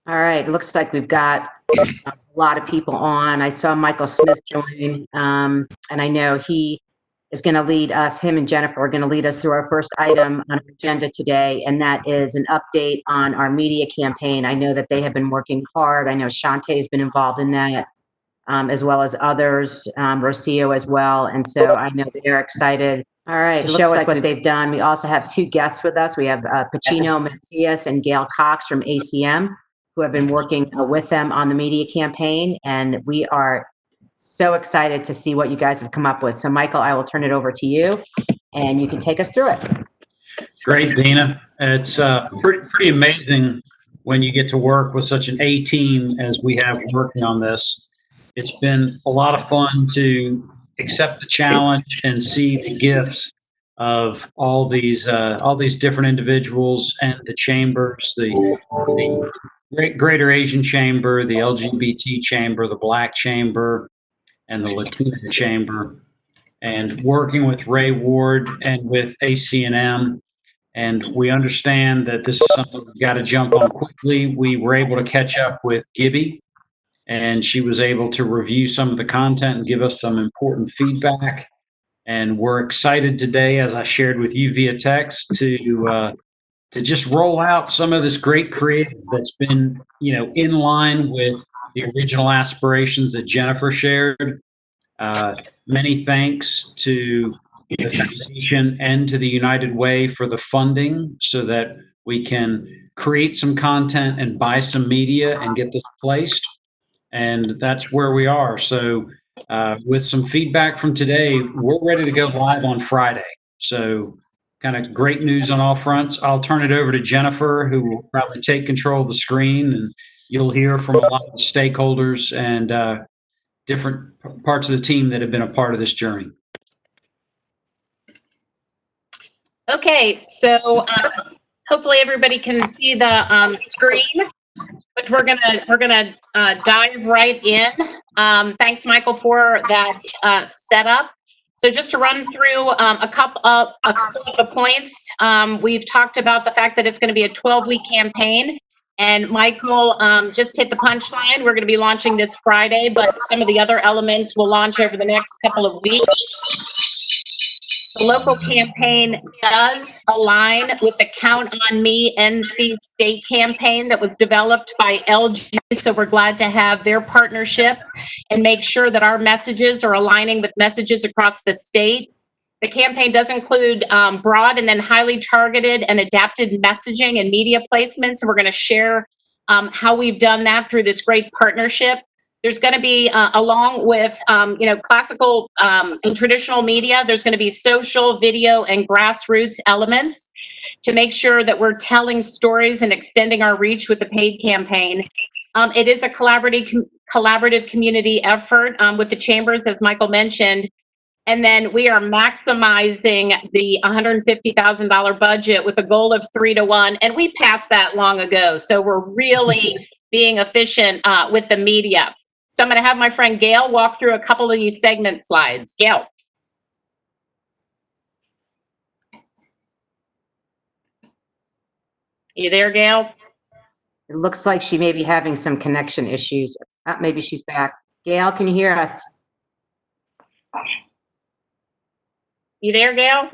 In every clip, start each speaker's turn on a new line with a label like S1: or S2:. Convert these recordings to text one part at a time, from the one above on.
S1: All right, looks like we've got a lot of people on. I saw Michael Smith join, and I know he is going to lead us, him and Jennifer are going to lead us through our first item on our agenda today, and that is an update on our media campaign. I know that they have been working hard. I know Shantae has been involved in that, as well as others, Rocio as well, and so I know they're excited. All right, to show us what they've done. We also have two guests with us. We have Pacino Macias and Gail Cox from ACM, who have been working with them on the media campaign, and we are so excited to see what you guys have come up with. So, Michael, I will turn it over to you, and you can take us through it.
S2: Great, Dina. It's pretty amazing when you get to work with such an A team as we have working on this. It's been a lot of fun to accept the challenge and see the gifts of all these different individuals and the chambers, the Greater Asian Chamber, the LGBT Chamber, the Black Chamber, and the Latino Chamber, and working with Ray Ward and with ACNM. And we understand that this is something we've got to jump on quickly. We were able to catch up with Gibby, and she was able to review some of the content and give us some important feedback. And we're excited today, as I shared with you via text, to just roll out some of this great creative that's been, in line with the original aspirations that Jennifer shared. Many thanks to the foundation and to the United Way for the funding so that we can create some content and buy some media and get this placed. And that's where we are. So with some feedback from today, we're ready to go live on Friday. So kind of great news on all fronts. I'll turn it over to Jennifer, who will probably take control of the screen, and you'll hear from a lot of the stakeholders and different parts of the team that have been a part of this journey.
S3: Okay, so hopefully everybody can see the screen, but we're gonna dive right in. Thanks, Michael, for that setup. So just to run through a couple of the points, we've talked about the fact that it's going to be a 12-week campaign. And Michael just hit the punchline. We're going to be launching this Friday, but some of the other elements will launch over the next couple of weeks. The local campaign does align with the Count on Me NC state campaign that was developed by LG. So we're glad to have their partnership and make sure that our messages are aligning with messages across the state. The campaign does include broad and then highly targeted and adapted messaging and media placements. And we're going to share how we've done that through this great partnership. There's going to be, along with, classical and traditional media, there's going to be social, video, and grassroots elements to make sure that we're telling stories and extending our reach with the paid campaign. It is a collaborative community effort with the chambers, as Michael mentioned. And then we are maximizing the $150,000 budget with a goal of 3-to-1. And we passed that long ago. So we're really being efficient with the media. So I'm going to have my friend Gail walk through a couple of these segment slides. Gail. You there, Gail?
S1: It looks like she may be having some connection issues. Maybe she's back. Gail, can you hear us?
S3: You there, Gail?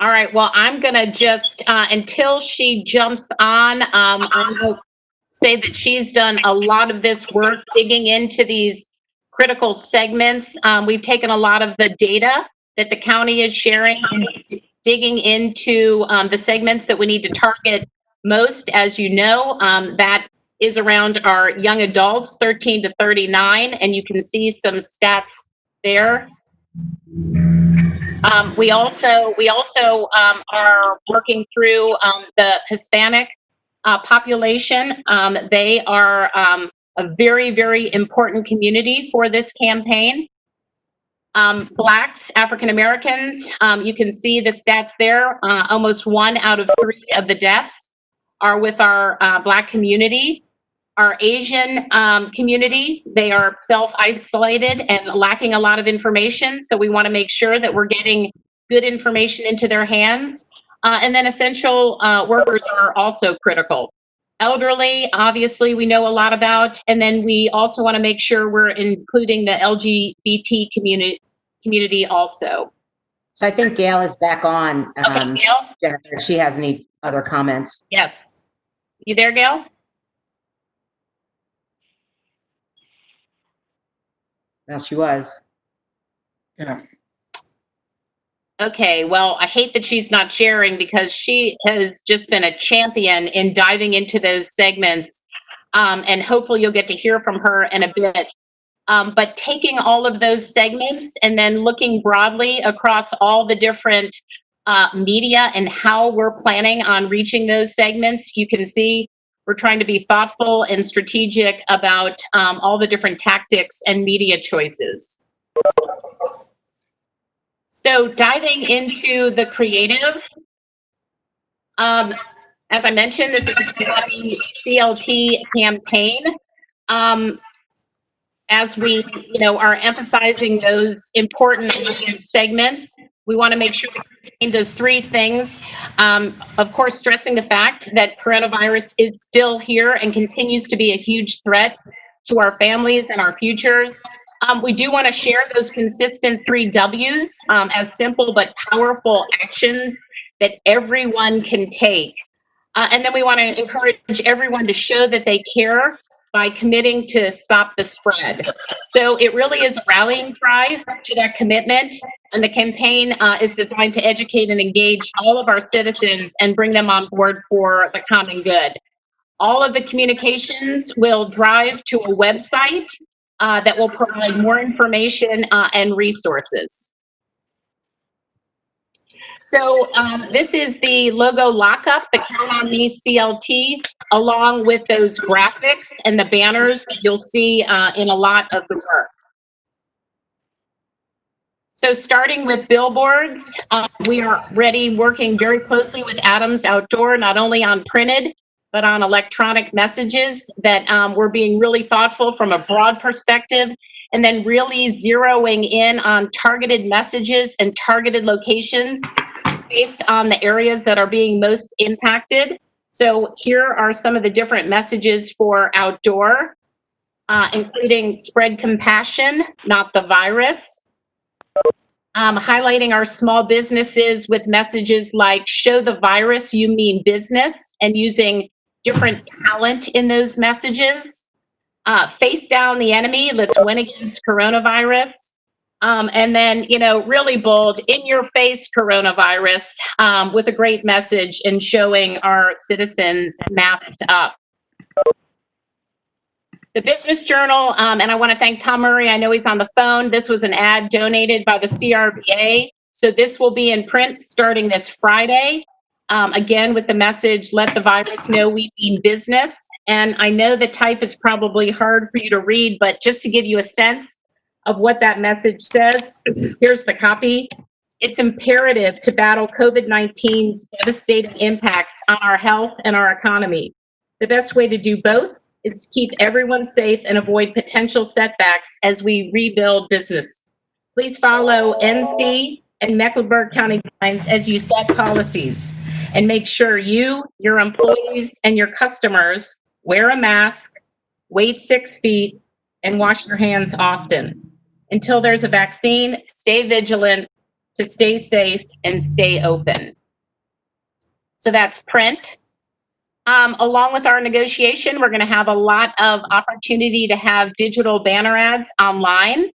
S3: All right, well, I'm going to just, until she jumps on, I'm going to say that she's done a lot of this work digging into these critical segments. We've taken a lot of the data that the county is sharing and digging into the segments that we need to target most. As you know, that is around our young adults, 13 to 39, and you can see some stats there. We also are working through the Hispanic population. They are a very, very important community for this campaign. Blacks, African Americans, you can see the stats there. Almost 1 out of 3 of the deaths are with our Black community. Our Asian community, they are self-isolated and lacking a lot of information. So we want to make sure that we're getting good information into their hands. And then essential workers are also critical. Elderly, obviously, we know a lot about, and then we also want to make sure we're including the LGBT community also.
S1: So I think Gail is back on.
S3: Okay, Gail?
S1: Jennifer, if she has any other comments.
S3: Yes. You there, Gail?
S1: No, she was.
S4: Yeah.
S3: Okay, well, I hate that she's not sharing because she has just been a champion in diving into those segments. And hopefully you'll get to hear from her in a bit. But taking all of those segments and then looking broadly across all the different media and how we're planning on reaching those segments, you can see we're trying to be thoughtful and strategic about all the different tactics and media choices. So diving into the creative, as I mentioned, this is a happy CLT campaign. As we, are emphasizing those important segments, we want to make sure the campaign does three things. Of course, stressing the fact that coronavirus is still here and continues to be a huge threat to our families and our futures. We do want to share those consistent 3 W's as simple but powerful actions that everyone can take. And then we want to encourage everyone to show that they care by committing to stop the spread. So it really is a rallying cry to that commitment. And the campaign is designed to educate and engage all of our citizens and bring them on board for the common good. All of the communications will drive to a website that will provide more information and resources. So this is the logo lockup, the Count on Me CLT, along with those graphics and the banners that you'll see in a lot of the work. So starting with Billboards, we are already working very closely with Adams Outdoor, not only on printed, but on electronic messages that we're being really thoughtful from a broad perspective, and then really zeroing in on targeted messages and targeted locations based on the areas that are being most impacted. So here are some of the different messages for outdoor, including spread compassion, not the virus. Highlighting our small businesses with messages like show the virus you mean business, and using different talent in those messages. Face down the enemy, let's win against coronavirus. And then, really bold, in your face coronavirus, with a great message and showing our citizens masked up. The Business Journal, and I want to thank Tom Murray, I know he's on the phone. This was an ad donated by the CRBA. So this will be in print starting this Friday. Again, with the message, let the virus know we mean business. And I know the type is probably hard for you to read, but just to give you a sense of what that message says, here's the copy. It's imperative to battle COVID-19's devastating impacts on our health and our economy. The best way to do both is to keep everyone safe and avoid potential setbacks as we rebuild business. Please follow NC and Mecklenburg County guidelines as you set policies, and make sure you, your employees, and your customers wear a mask, wait 6 feet, and wash your hands often. Until there's a vaccine, stay vigilant to stay safe and stay open. So that's print. Along with our negotiation, we're going to have a lot of opportunity to have digital banner ads online.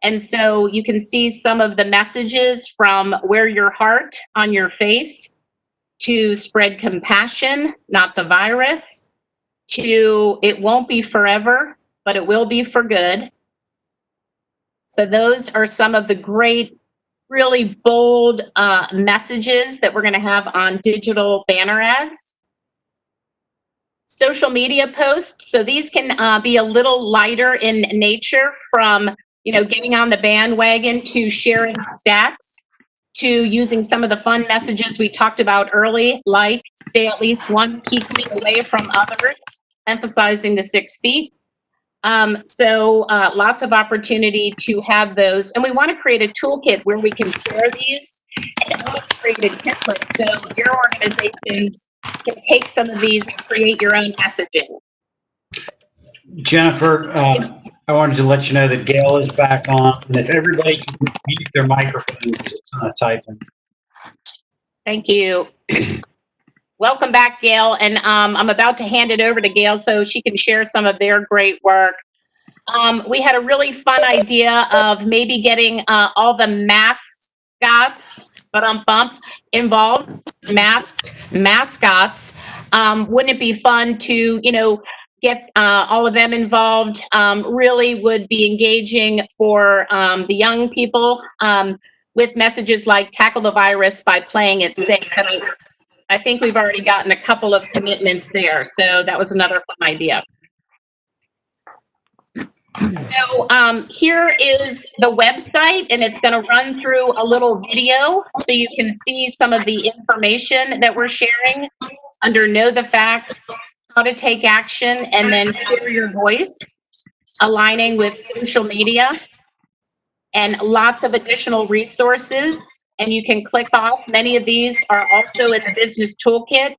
S3: And so you can see some of the messages from wear your heart on your face, to spread compassion, not the virus, to it won't be forever, but it will be for good. So those are some of the great, really bold messages that we're going to have on digital banner ads. Social media posts. So these can be a little lighter in nature, from getting on the bandwagon to sharing stats, to using some of the fun messages we talked about early, like stay at least 1 key feet away from others, emphasizing the 6 feet. So lots of opportunity to have those. And we want to create a toolkit where we can share these and almost create a template so your organizations can take some of these and create your own messaging.
S2: Jennifer, I wanted to let you know that Gail is back on, and if everybody can mute their microphones, it's not typing.
S3: Thank you. Welcome back, Gail. And I'm about to hand it over to Gail so she can share some of their great work. We had a really fun idea of maybe getting all the mascots, involved, masked mascots. Wouldn't it be fun to, get all of them involved? Really would be engaging for the young people with messages like tackle the virus by playing it safe. And I think we've already gotten a couple of commitments there. So that was another fun idea. So here is the website, and it's going to run through a little video so you can see some of the information that we're sharing under Know the Facts, how to take action, and then share your voice, aligning with social media, and lots of additional resources. And you can click off. Many of these are also in the business toolkit.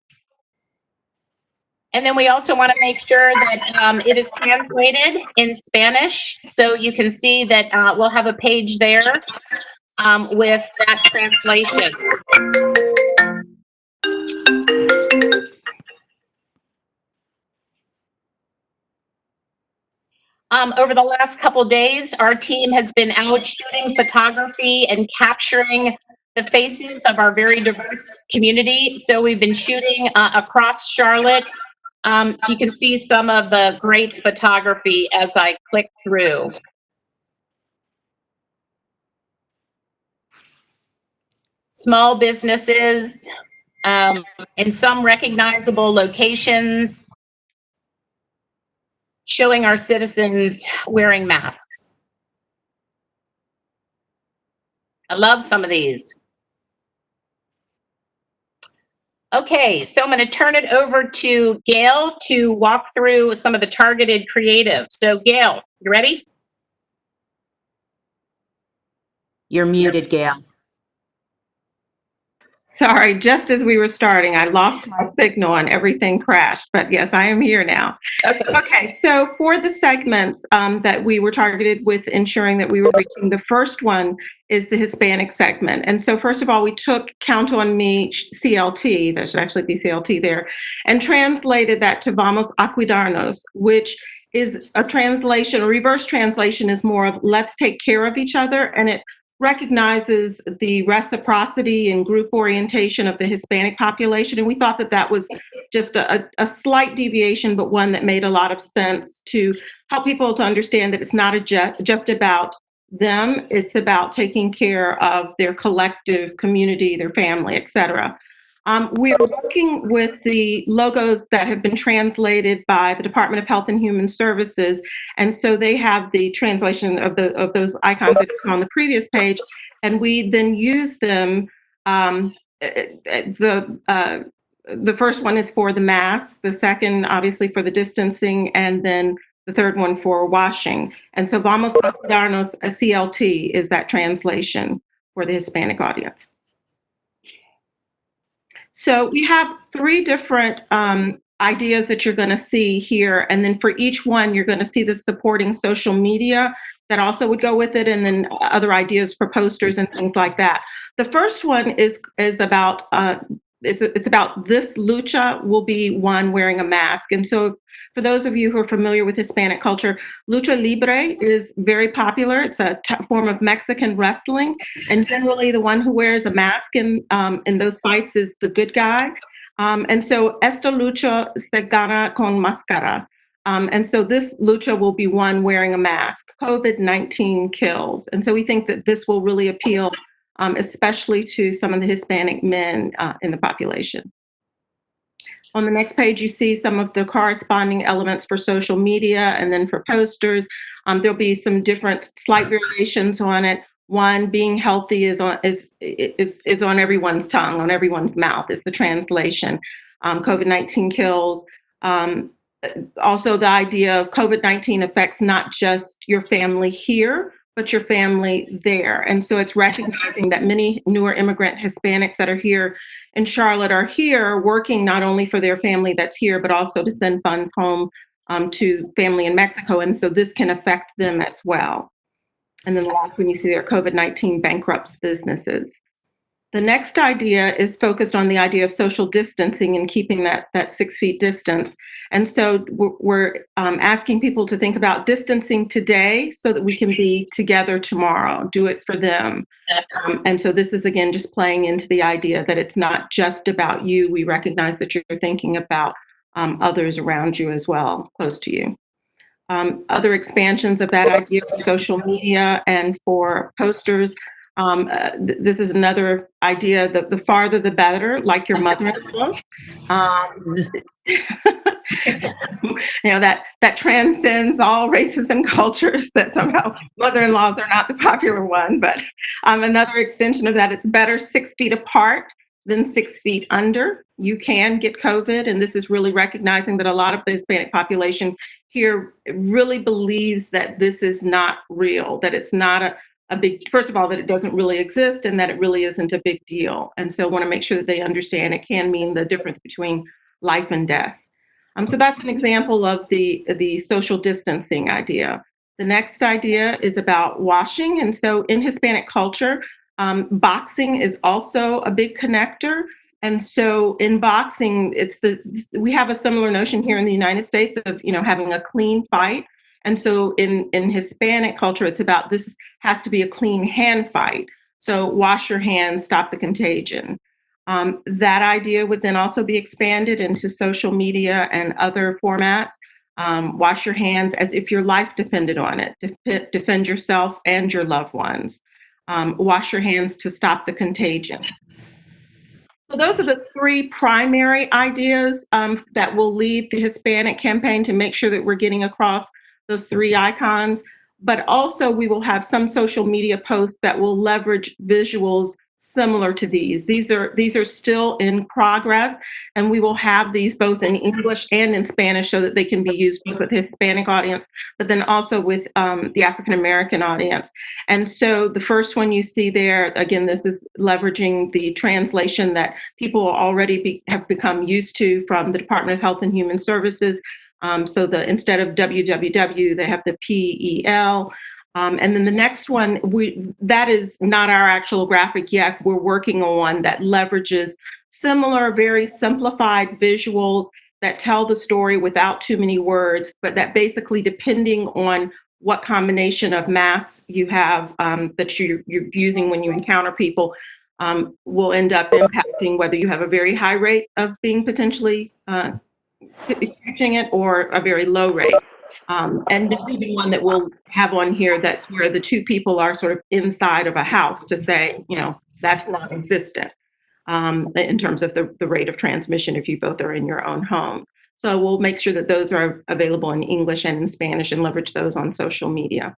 S3: And then we also want to make sure that it is translated in Spanish. So you can see that we'll have a page there with that translation. Over the last couple days, our team has been out shooting photography and capturing the faces of our very diverse community. So we've been shooting across Charlotte. So you can see some of the great photography as I click through. Small businesses in some recognizable locations, showing our citizens wearing masks. I love some of these. Okay, so I'm going to turn it over to Gail to walk through some of the targeted creative. So Gail, you ready?
S1: You're muted, Gail.
S4: Sorry, just as we were starting, I lost my signal and everything crashed. But yes, I am here now. Okay, so for the segments that we were targeted with ensuring that we were reaching, the first one is the Hispanic segment. And so first of all, we took Count on Me, CLT, there should actually be CLT there, and translated that to Vamos a Cuidarnos, which is a translation, a reverse translation is more of let's take care of each other, and it recognizes the reciprocity and group orientation of the Hispanic population. And we thought that that was just a slight deviation, but one that made a lot of sense to help people to understand that it's not just about them, it's about taking care of their collective community, their family, etc. We are working with the logos that have been translated by the Department of Health and Human Services, and so they have the translation of those icons that are on the previous page, and we then use them. The first one is for the mask, the second, obviously, for the distancing, and then the third one for washing. And so, Vamos a Cuidarnos, a CLT, is that translation for the Hispanic audience. So we have three different ideas that you're going to see here. And then for each one, you're going to see the supporting social media that also would go with it, and then other ideas for posters and things like that. The first one is about, it's about this lucha will be one wearing a mask. And so for those of you who are familiar with Hispanic culture, lucha libre is very popular. It's a form of Mexican wrestling. And generally the one who wears a mask in those fights is the good guy. And so esta lucha se gana con máscara. And so this lucha will be one wearing a mask. COVID-19 kills. And so we think that this will really appeal, especially to some of the Hispanic men in the population. On the next page, you see some of the corresponding elements for social media and then for posters. There'll be some different slight variations on it. One, being healthy is on everyone's tongue, on everyone's mouth is the translation. COVID-19 kills. also the idea of COVID-19 affects not just your family here, but your family there. And so it's recognizing that many newer immigrant Hispanics that are here in Charlotte are here working not only for their family that's here, but also to send funds home to family in Mexico. And so this can affect them as well. And then the last one you see there, COVID-19 bankrupts businesses. The next idea is focused on the idea of social distancing and keeping that 6 feet distance. And so we're asking people to think about distancing today so that we can be together tomorrow, do it for them. And so this is, again, just playing into the idea that it's not just about you. We recognize that you're thinking about others around you as well, close to you. Other expansions of that idea for social media and for posters. This is another idea that the farther the better, like your mother-in-law. That transcends all races and cultures, that somehow mother-in-laws are not the popular one. But another extension of that, it's better 6 feet apart than 6 feet under. You can get COVID, and this is really recognizing that a lot of the Hispanic population here really believes that this is not real, that it's not a big, first of all, that it doesn't really exist and that it really isn't a big deal. And so want to make sure that they understand it can mean the difference between life and death. So that's an example of the social distancing idea. The next idea is about washing. And so in Hispanic culture, boxing is also a big connector. And so in boxing, we have a similar notion here in the United States of, having a clean fight. And so in Hispanic culture, it's about this has to be a clean hand fight. So wash your hands, stop the contagion. That idea would then also be expanded into social media and other formats. Wash your hands as if your life depended on it. Defend yourself and your loved ones. Wash your hands to stop the contagion. So those are the three primary ideas that will lead the Hispanic campaign to make sure that we're getting across those three icons. But also we will have some social media posts that will leverage visuals similar to these. These are still in progress, and we will have these both in English and in Spanish so that they can be used both with the Hispanic audience, but then also with the African American audience. And so the first one you see there, again, this is leveraging the translation that people already have become used to from the Department of Health and Human Services. So instead of www, they have the PEL. And then the next one, that is not our actual graphic yet. We're working on one that leverages similar, very simplified visuals that tell the story without too many words, but that basically, depending on what combination of masks you have that you're using when you encounter people, will end up impacting whether you have a very high rate of being potentially catching it or a very low rate. And there's even one that we'll have on here that's where the two people are sort of inside of a house to say, that's non-existent in terms of the rate of transmission if you both are in your own homes. So we'll make sure that those are available in English and in Spanish and leverage those on social media.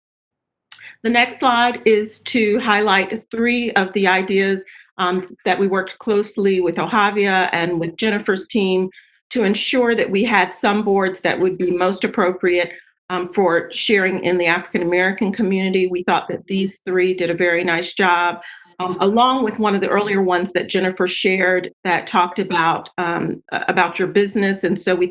S4: The next slide is to highlight three of the ideas that we worked closely with Ohavia and with Jennifer's team to ensure that we had some boards that would be most appropriate for sharing in the African American community. We thought that these three did a very nice job, along with one of the earlier ones that Jennifer shared that talked about your business. And so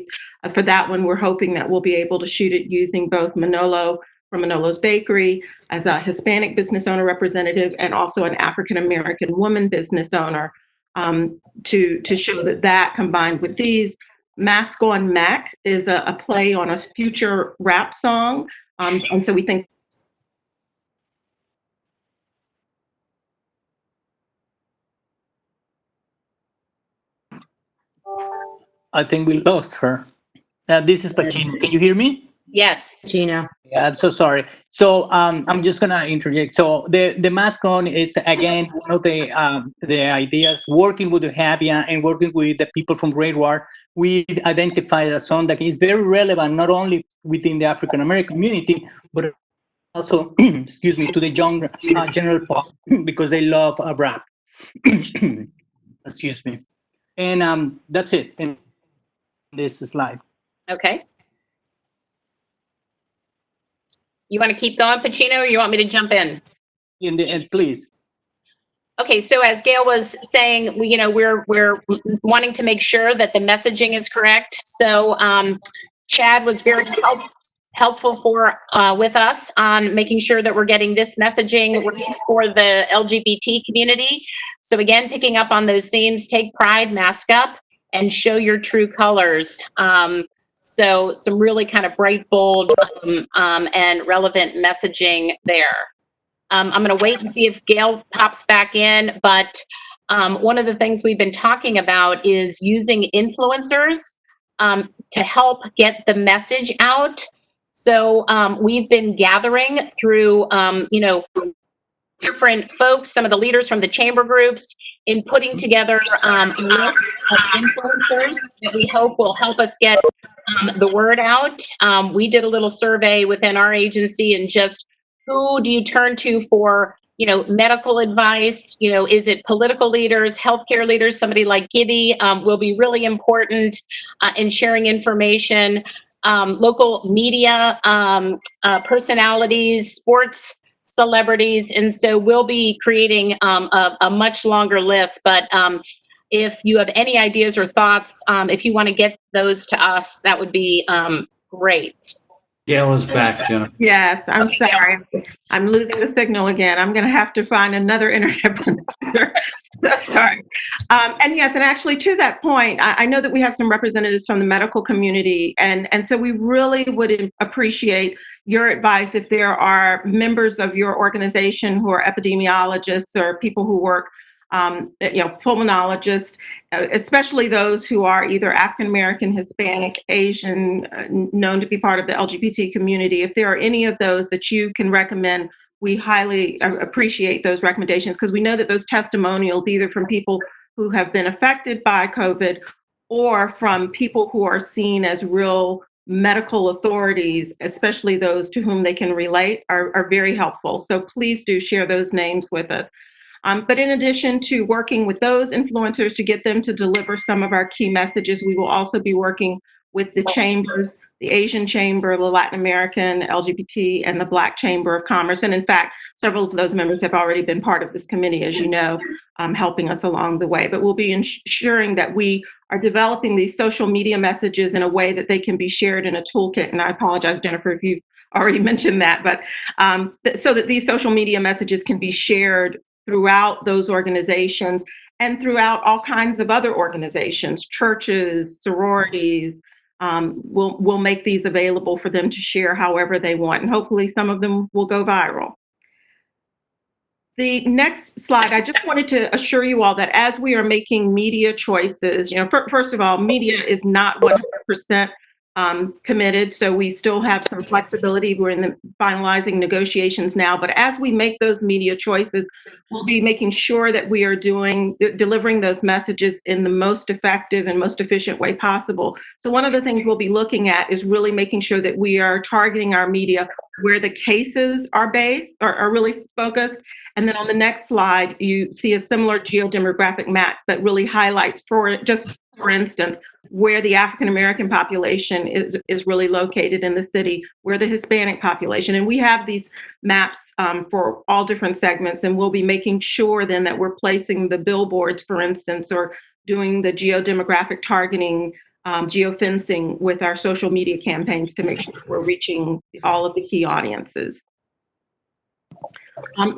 S4: for that one, we're hoping that we'll be able to shoot it using both Manolo from Manolo's Bakery as a Hispanic business owner representative and also an African American woman business owner to show that combined with these. Mask on Mac is a play on a future rap song. And so we think
S5: I think we lost her. This is Pacino. Can you hear me?
S3: Yes.
S1: Gina.
S5: Yeah, I'm so sorry. So I'm just gonna interject. So the mask on is again one of the ideas. Working with Ohavia and working with the people from Great War, we identified a song that is very relevant not only within the African American community, but also, excuse me, to the young general pop because they love rap. Excuse me. And that's it. And this slide.
S3: Okay. You want to keep going, Pacino, or you want me to jump in?
S5: In the end, please.
S3: Okay, so as Gail was saying, we're wanting to make sure that the messaging is correct. So Chad was very helpful with us on making sure that we're getting this messaging for the LGBT community. So again, picking up on those themes: take pride, mask up, and show your true colors. So some really kind of bright, bold, and relevant messaging there. I'm going to wait and see if Gail pops back in, but one of the things we've been talking about is using influencers to help get the message out. So we've been gathering through, different folks, some of the leaders from the chamber groups, in putting together a list of influencers that we hope will help us get the word out. We did a little survey within our agency, and just who do you turn to for, medical advice? Is it political leaders, healthcare leaders? Somebody like Gibby will be really important in sharing information. Local media personalities, sports celebrities. And so we'll be creating a much longer list. But if you have any ideas or thoughts, if you want to get those to us, that would be great.
S2: Gail is back, Jennifer.
S4: Yes, I'm sorry. I'm losing the signal again. I'm going to have to find another internet provider. So sorry. And yes, and actually to that point, I know that we have some representatives from the medical community, and so we really would appreciate your advice if there are members of your organization who are epidemiologists or people who work, pulmonologists, especially those who are either African American, Hispanic, Asian, known to be part of the LGBT community. If there are any of those that you can recommend, we highly appreciate those recommendations, because we know that those testimonials, either from people who have been affected by COVID or from people who are seen as real medical authorities, especially those to whom they can relate, are very helpful. So please do share those names with us. But in addition to working with those influencers to get them to deliver some of our key messages, we will also be working with the chambers, the Asian Chamber, the Latin American, LGBT, and the Black Chamber of Commerce. And in fact, several of those members have already been part of this committee, as you know, helping us along the way. But we'll be ensuring that we are developing these social media messages in a way that they can be shared in a toolkit. And I apologize, Jennifer, if you've already mentioned that, but so that these social media messages can be shared throughout those organizations and throughout all kinds of other organizations, churches, sororities. We'll make these available for them to share however they want, and hopefully some of them will go viral. The next slide, I just wanted to assure you all that as we are making media choices, first of all, media is not 100% committed, so we still have some flexibility. We're in the finalizing negotiations now, but as we make those media choices, we'll be making sure that we are delivering those messages in the most effective and most efficient way possible. So one of the things we'll be looking at is really making sure that we are targeting our media where the cases are based, or are really focused. And then on the next slide, you see a similar geodemographic map that really highlights, for instance, where the African American population is really located in the city, where the Hispanic population. And we have these maps for all different segments, and we'll be making sure then that we're placing the billboards, for instance, or doing the geodemographic targeting, geofencing with our social media campaigns to make sure we're reaching all of the key audiences.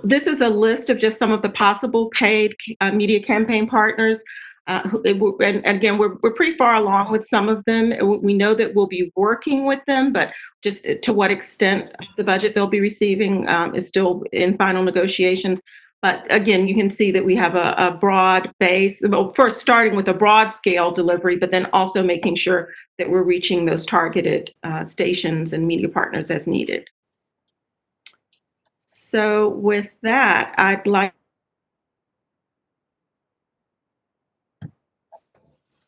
S4: This is a list of just some of the possible paid media campaign partners. And again, we're pretty far along with some of them. We know that we'll be working with them, but just to what extent the budget they'll be receiving is still in final negotiations. But again, you can see that we have a broad base, well, first starting with a broad scale delivery, but then also making sure that we're reaching those targeted stations and media partners as needed. So with that, I'd like.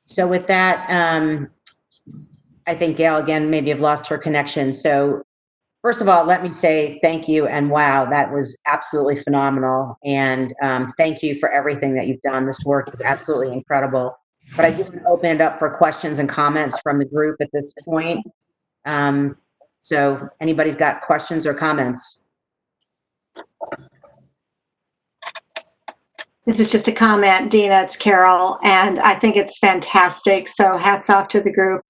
S1: So with that, I think Gail, again, maybe have lost her connection. So first of all, let me say thank you, and wow, that was absolutely phenomenal. And thank you for everything that you've done. This work is absolutely incredible. But I do want to open it up for questions and comments from the group at this point. So anybody's got questions or comments?
S6: This is just a comment, Dina, it's Carol, and I think it's fantastic. So hats off to the group.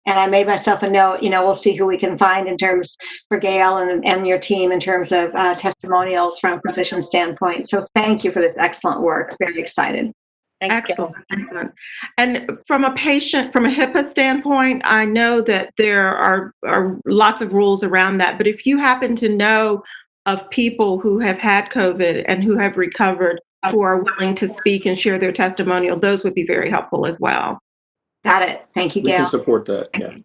S6: And I made myself a note, we'll see who we can find in terms for Gail and your team in terms of testimonials from a physician standpoint. So thank you for this excellent work. Very excited.
S3: Thanks, Gail.
S4: Excellent, excellent. And from a HIPAA standpoint, I know that there are lots of rules around that, but if you happen to know of people who have had COVID and who have recovered, who are willing to speak and share their testimonial, those would be very helpful as well.
S6: Got it. Thank you,
S7: We can
S6: Gail.
S7: support that, yeah.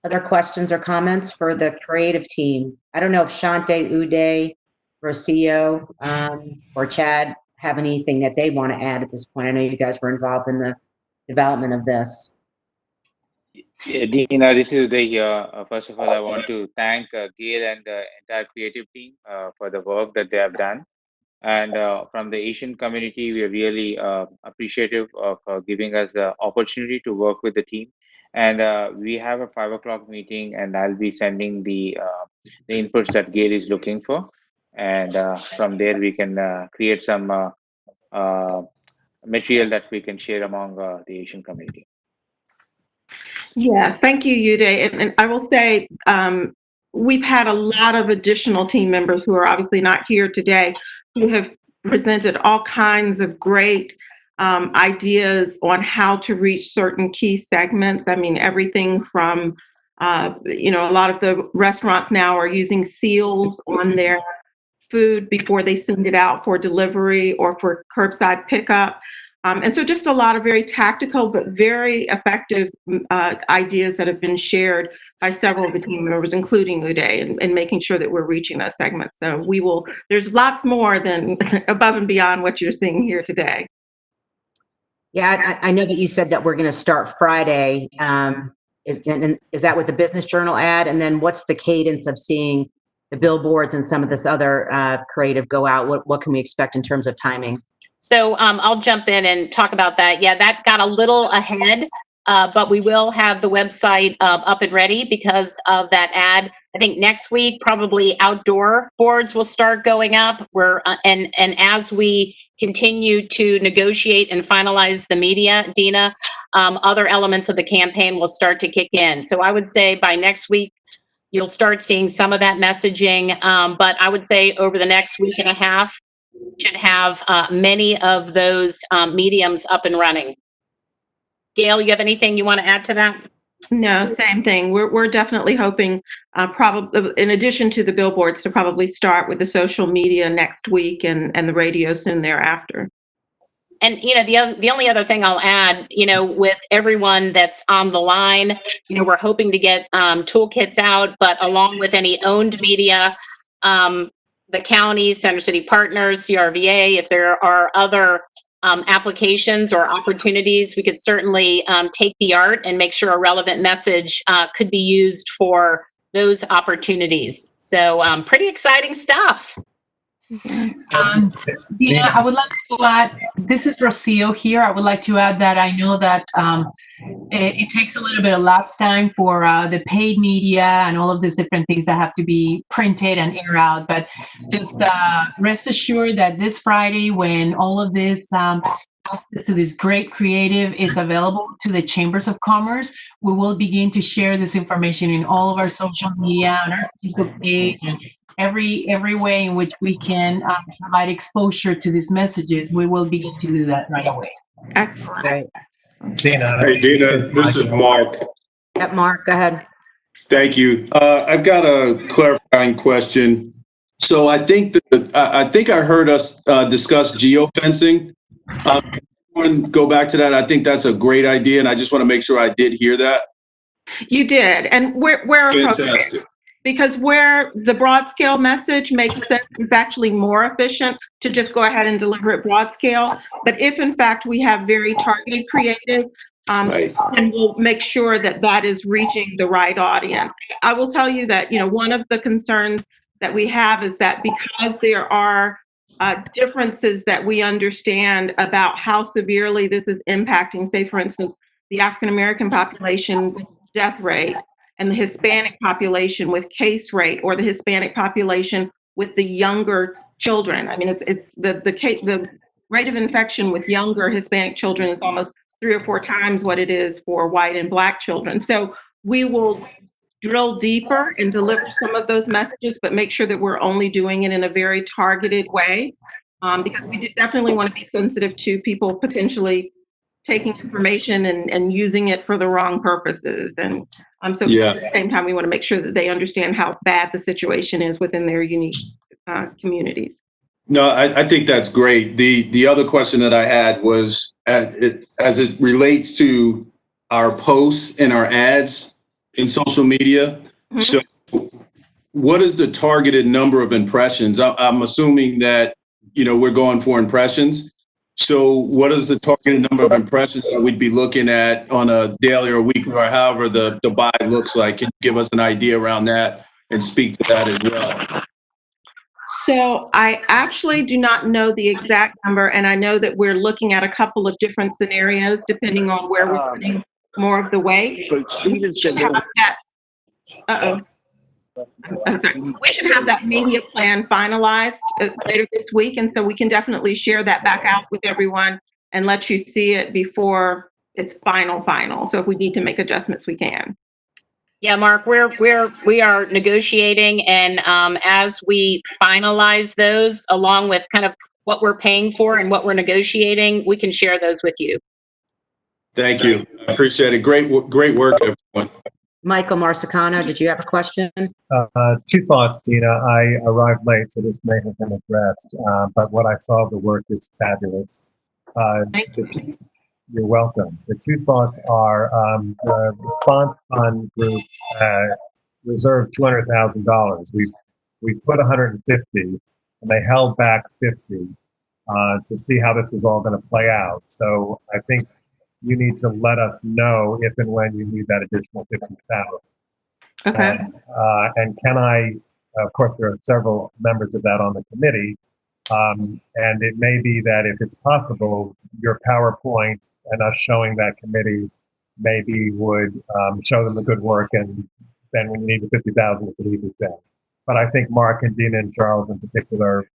S1: Other questions or comments for the creative team? I don't know if Shante, Uday, Rocio, or Chad have anything that they want to add at this point. I know you guys were involved in the development of this.
S8: Yeah, Dina, this is Uday here. First of all, I want to thank Gail and the entire creative team for the work that they have done. And from the Asian community, we are really appreciative of giving us the opportunity to work with the team. And we have a 5 o'clock meeting, and I'll be sending the inputs that Gail is looking for. And from there, we can create some material that we can share among the Asian community.
S4: Yes, thank you, Uday. And I will say, we've had a lot of additional team members who are obviously not here today, who have presented all kinds of great ideas on how to reach certain key segments. I mean, everything from, a lot of the restaurants now are using seals on their food before they send it out for delivery or for curbside pickup. And so just a lot of very tactical but very effective ideas that have been shared by several of the team members, including Uday, and making sure that we're reaching those segments. So there's lots more than above and beyond what you're seeing here today.
S1: Yeah, I know that you said that we're going to start Friday. Is that with the Business Journal ad? And then what's the cadence of seeing the billboards and some of this other creative go out? What can we expect in terms of timing?
S3: So I'll jump in and talk about that. Yeah, that got a little ahead, but we will have the website up and ready because of that ad. I think next week, probably outdoor boards will start going up. And as we continue to negotiate and finalize the media, Dina, other elements of the campaign will start to kick in. So I would say by next week, you'll start seeing some of that messaging. But I would say over the next week and a half, should have many of those mediums up and running. Gail, you have anything you want to add to that?
S4: No, same thing. We're definitely hoping, probably in addition to the billboards, to probably start with the social media next week and the radio soon thereafter.
S3: And, the only other thing I'll add, with everyone that's on the line, we're hoping to get toolkits out, but along with any owned media, the county, Center City Partners, CRVA, if there are other applications or opportunities, we could certainly take the art and make sure a relevant message could be used for those opportunities. So pretty exciting stuff.
S9: Dina, I would like to add, this is Rocio here. I would like to add that I know that it takes a little bit of lapse time for the paid media and all of these different things that have to be printed and air out. But just rest assured that this Friday, when all of this access to this great creative is available to the Chambers of Commerce, we will begin to share this information in all of our social media, on our Facebook page, and every way in which we can provide exposure to these messages. We will begin to do that right away.
S4: Excellent.
S1: Right.
S7: Dina, hey, Dina, this is Mark.
S1: Yep, Mark, go ahead.
S7: Thank you. I've got a clarifying question. So I think I heard us discuss geofencing. Go back to that. I think that's a great idea, and I just want to make sure I did hear that.
S4: You did, and where
S7: Fantastic.
S4: Because where the broad scale message makes sense is actually more efficient to just go ahead and deliver it broad scale. But if in fact we have very targeted creative,
S7: Right.
S4: then we'll make sure that that is reaching the right audience. I will tell you that, one of the concerns that we have is that because there are differences that we understand about how severely this is impacting, say, for instance, the African American population with death rate, and the Hispanic population with case rate, or the Hispanic population with the younger children. I mean, it's the rate of infection with younger Hispanic children is almost 3 or 4 times what it is for white and Black children. So we will drill deeper and deliver some of those messages, but make sure that we're only doing it in a very targeted way, because we definitely want to be sensitive to people potentially taking information and using it for the wrong purposes. And so at the same time, we want to make sure that they understand how bad the situation is within their unique communities.
S7: No, I think that's great. The other question that I had was as it relates to our posts and our ads in social media. Mm-hmm. So what is the targeted number of impressions? I'm assuming that, we're going for impressions. So what is the targeted number of impressions that we'd be looking at on a daily or weekly or however the buy looks like? Can you give us an idea around that and speak to that as well?
S4: So I actually do not know the exact number, and I know that we're looking at a couple of different scenarios depending on where we're putting more of the weight. We should have that. I'm sorry. We should have that media plan finalized later this week, and so we can definitely share that back out with everyone and let you see it before it's final. So if we need to make adjustments, we can.
S3: Yeah, Mark, we are negotiating, and as we finalize those, along with kind of what we're paying for and what we're negotiating, we can share those with you.
S7: Thank you. I appreciate it. Great work, everyone.
S1: Michael Marsicano, did you have a question?
S10: 2 thoughts, Dina. I arrived late, so this may have been addressed, but what I saw of the work is fabulous.
S4: Thank you.
S10: You're welcome. The 2 thoughts are the response fund group reserved $200,000. We put 150, and they held back 50 to see how this was all going to play out. So I think you need to let us know if and when you need that additional 50,000.
S4: Okay.
S10: And can I? Of course, there are several members of that on the committee, and it may be that if it's possible, your PowerPoint and us showing that committee maybe would show them the good work, and then when you need the 50,000, it's an easy thing. But I think Mark and Dina and Charles in particular,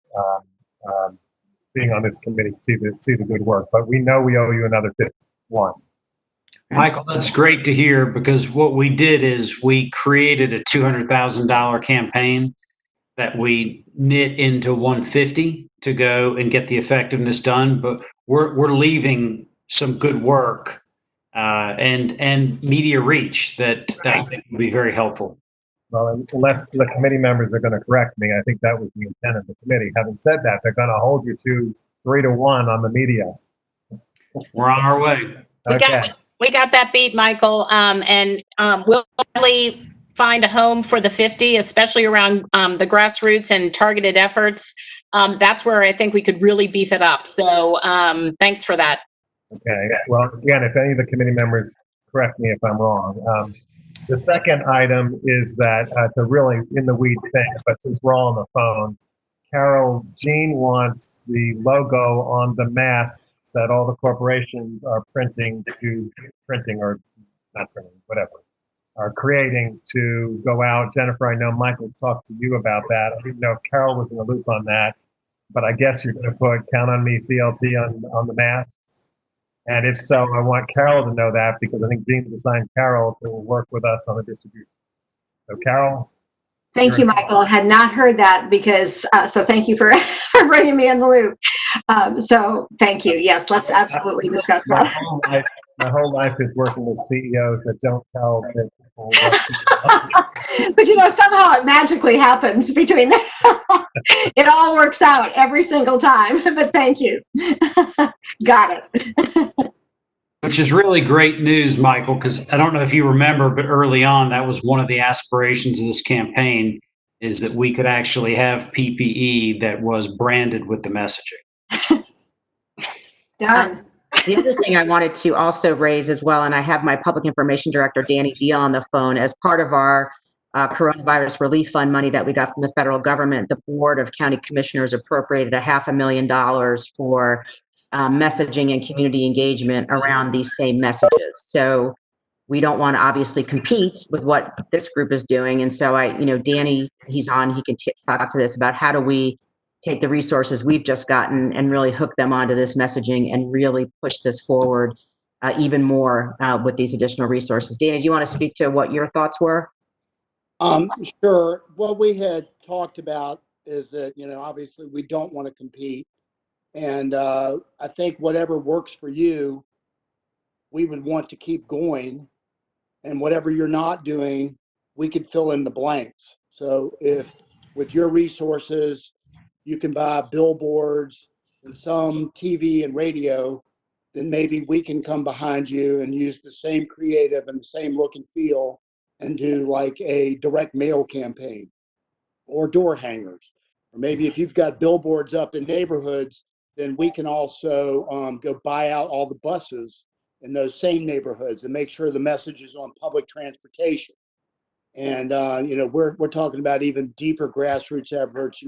S10: being on this committee, see the good work. But we know we owe you another 51.
S2: Michael, that's great to hear, because what we did is we created a $200,000 campaign that we knit into 150 to go and get the effectiveness done. But we're leaving some good work and media reach that I think will be very helpful.
S10: Well, unless the committee members are going to correct me, I think that was the intent of the committee. Having said that, they're going to hold you to 3-1 on the media.
S2: We're on our way.
S10: Okay.
S3: We got that beat, Michael, and we'll really find a home for the 50, especially around the grassroots and targeted efforts. That's where I think we could really beef it up. So thanks for that.
S10: Okay. Well, again, if any of the committee members correct me if I'm wrong. The second item is that it's a really in the weed thing, but since we're all on the phone, Carol, Jean wants the logo on the masks that all the corporations are printing or not printing, whatever, are creating to go out. Jennifer, I know Michael's talked to you about that. I didn't know if Carol was in the loop on that, but I guess you're going to put Count on Me CLT on the masks. And if so, I want Carol to know that, because I think Jean's assigned Carol to work with us on the distribution. So Carol?
S6: Thank you, Michael. I had not heard that, because, so thank you for bringing me in the loop. So thank you. Yes, let's absolutely discuss that.
S10: My whole life is working with CEOs that don't tell their people
S6: But somehow it magically happens between them. It all works out every single time, but thank you. Got it.
S2: Which is really great news, Michael, because I don't know if you remember, but early on, that was one of the aspirations of this campaign, is that we could actually have PPE that was branded with the messaging.
S6: Done.
S1: The other thing I wanted to also raise as well, and I have my public information director, Danny Deal, on the phone, as part of our coronavirus relief fund money that we got from the federal government, the Board of County Commissioners appropriated $500,000 for messaging and community engagement around these same messages. So we don't want to obviously compete with what this group is doing. And so Danny, he's on, he can talk to this about how do we take the resources we've just gotten and really hook them onto this messaging and really push this forward even more with these additional resources. Danny, do you want to speak to what your thoughts were?
S11: Sure. What we had talked about is that, obviously we don't want to compete. And I think whatever works for you, we would want to keep going. And whatever you're not doing, we could fill in the blanks. So if with your resources, you can buy billboards and some TV and radio, then maybe we can come behind you and use the same creative and the same look and feel and do like a direct mail campaign or door hangers. Or maybe if you've got billboards up in neighborhoods, then we can also go buy out all the buses in those same neighborhoods and make sure the message is on public transportation. And we're talking about even deeper grassroots efforts.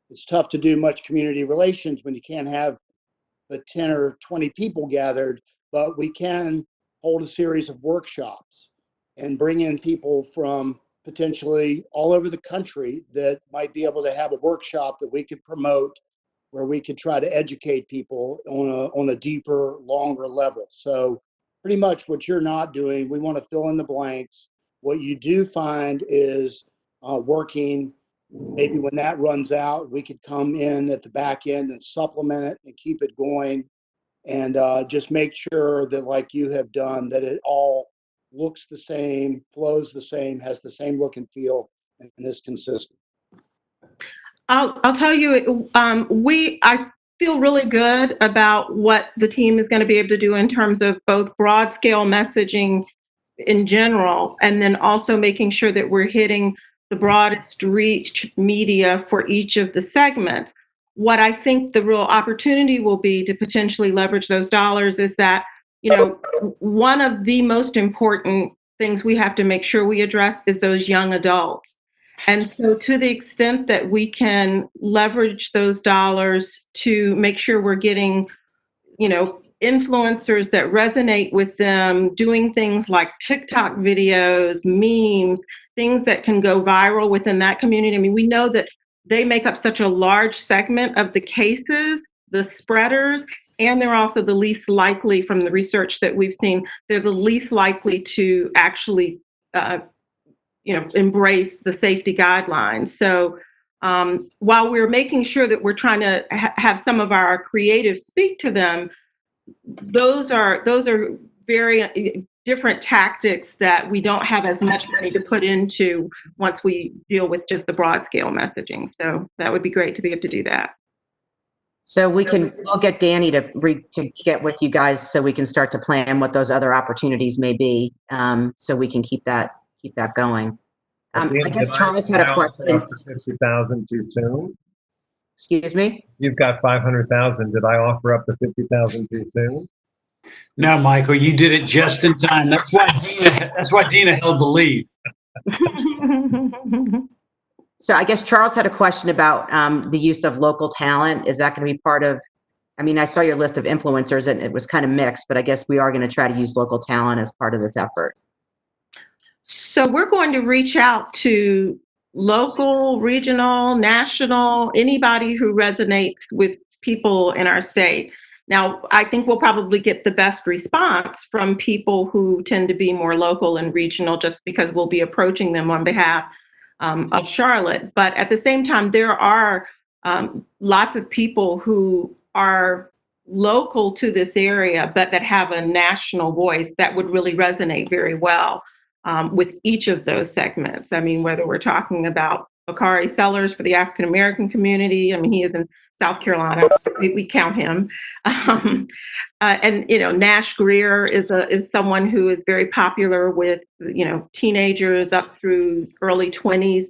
S11: It's tough to do much community relations when you can't have the 10 or 20 people gathered, but we can hold a series of workshops and bring in people from potentially all over the country that might be able to have a workshop that we could promote, where we could try to educate people on a deeper, longer level. So pretty much what you're not doing, we want to fill in the blanks. What you do find is working. Maybe when that runs out, we could come in at the back end and supplement it and keep it going, and just make sure that, like you have done, that it all looks the same, flows the same, has the same look and feel, and is consistent.
S4: I'll tell you, I feel really good about what the team is going to be able to do in terms of both broad scale messaging in general, and then also making sure that we're hitting the broadest reach media for each of the segments. What I think the real opportunity will be to potentially leverage those dollars is that, one of the most important things we have to make sure we address is those young adults. And so to the extent that we can leverage those dollars to make sure we're getting, influencers that resonate with them, doing things like TikTok videos, memes, things that can go viral within that community. I mean, we know that they make up such a large segment of the cases, the spreaders, and they're also the least likely, from the research that we've seen, they're the least likely to actually embrace the safety guidelines. So while we're making sure that we're trying to have some of our creatives speak to them, those are very different tactics that we don't have as much money to put into once we deal with just the broad scale messaging. So that would be great to be able to do that.
S1: So we'll get Danny to get with you guys so we can start to plan what those other opportunities may be, so we can keep that going. I guess Charles had a question.
S10: 50,000 too soon?
S1: Excuse me?
S10: You've got 500,000. Did I offer up the 50,000 too soon?
S2: No, Michael, you did it just in time. That's why Dina held the lead.
S1: So I guess Charles had a question about the use of local talent. Is that going to be part of, I saw your list of influencers and it was kind of mixed, but I guess we are going to try to use local talent as part of this effort.
S4: So we're going to reach out to local, regional, national, anybody who resonates with people in our state. Now, I think we'll probably get the best response from people who tend to be more local and regional, just because we'll be approaching them on behalf of Charlotte. But at the same time, there are lots of people who are local to this area, but that have a national voice that would really resonate very well with each of those segments. Whether we're talking about Bakari Sellers for the African American community, he is in South Carolina, we count him. And Nash Greer is someone who is very popular with teenagers up through early 20s.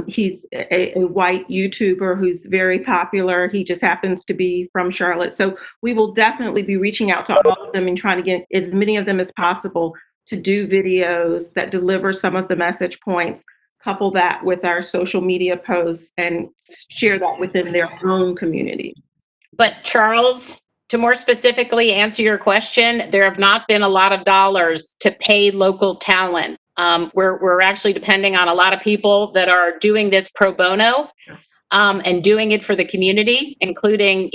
S4: He's a white YouTuber who's very popular. He just happens to be from Charlotte. So we will definitely be reaching out to all of them and trying to get as many of them as possible to do videos that deliver some of the message points, couple that with our social media posts, and share that within their own community.
S3: But Charles, to more specifically answer your question, there have not been a lot of dollars to pay local talent. We're actually depending on a lot of people that are doing this pro bono and doing it for the community, including,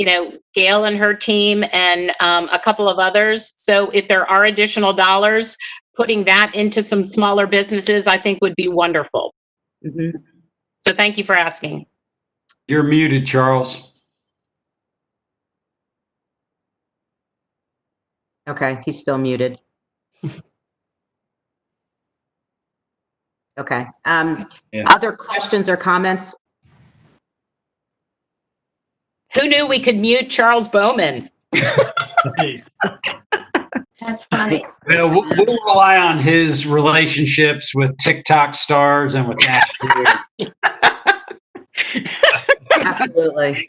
S3: Gail and her team and a couple of others. So if there are additional dollars, putting that into some smaller businesses, I think would be wonderful.
S1: Mhm.
S3: So thank you for asking.
S2: You're muted, Charles.
S1: Okay, he's still muted. Okay.
S2: Yeah.
S1: Other questions or comments?
S3: Who knew we could mute Charles Bowman?
S6: That's funny.
S2: We'll rely on his relationships with TikTok stars and with Nashville.
S1: Absolutely.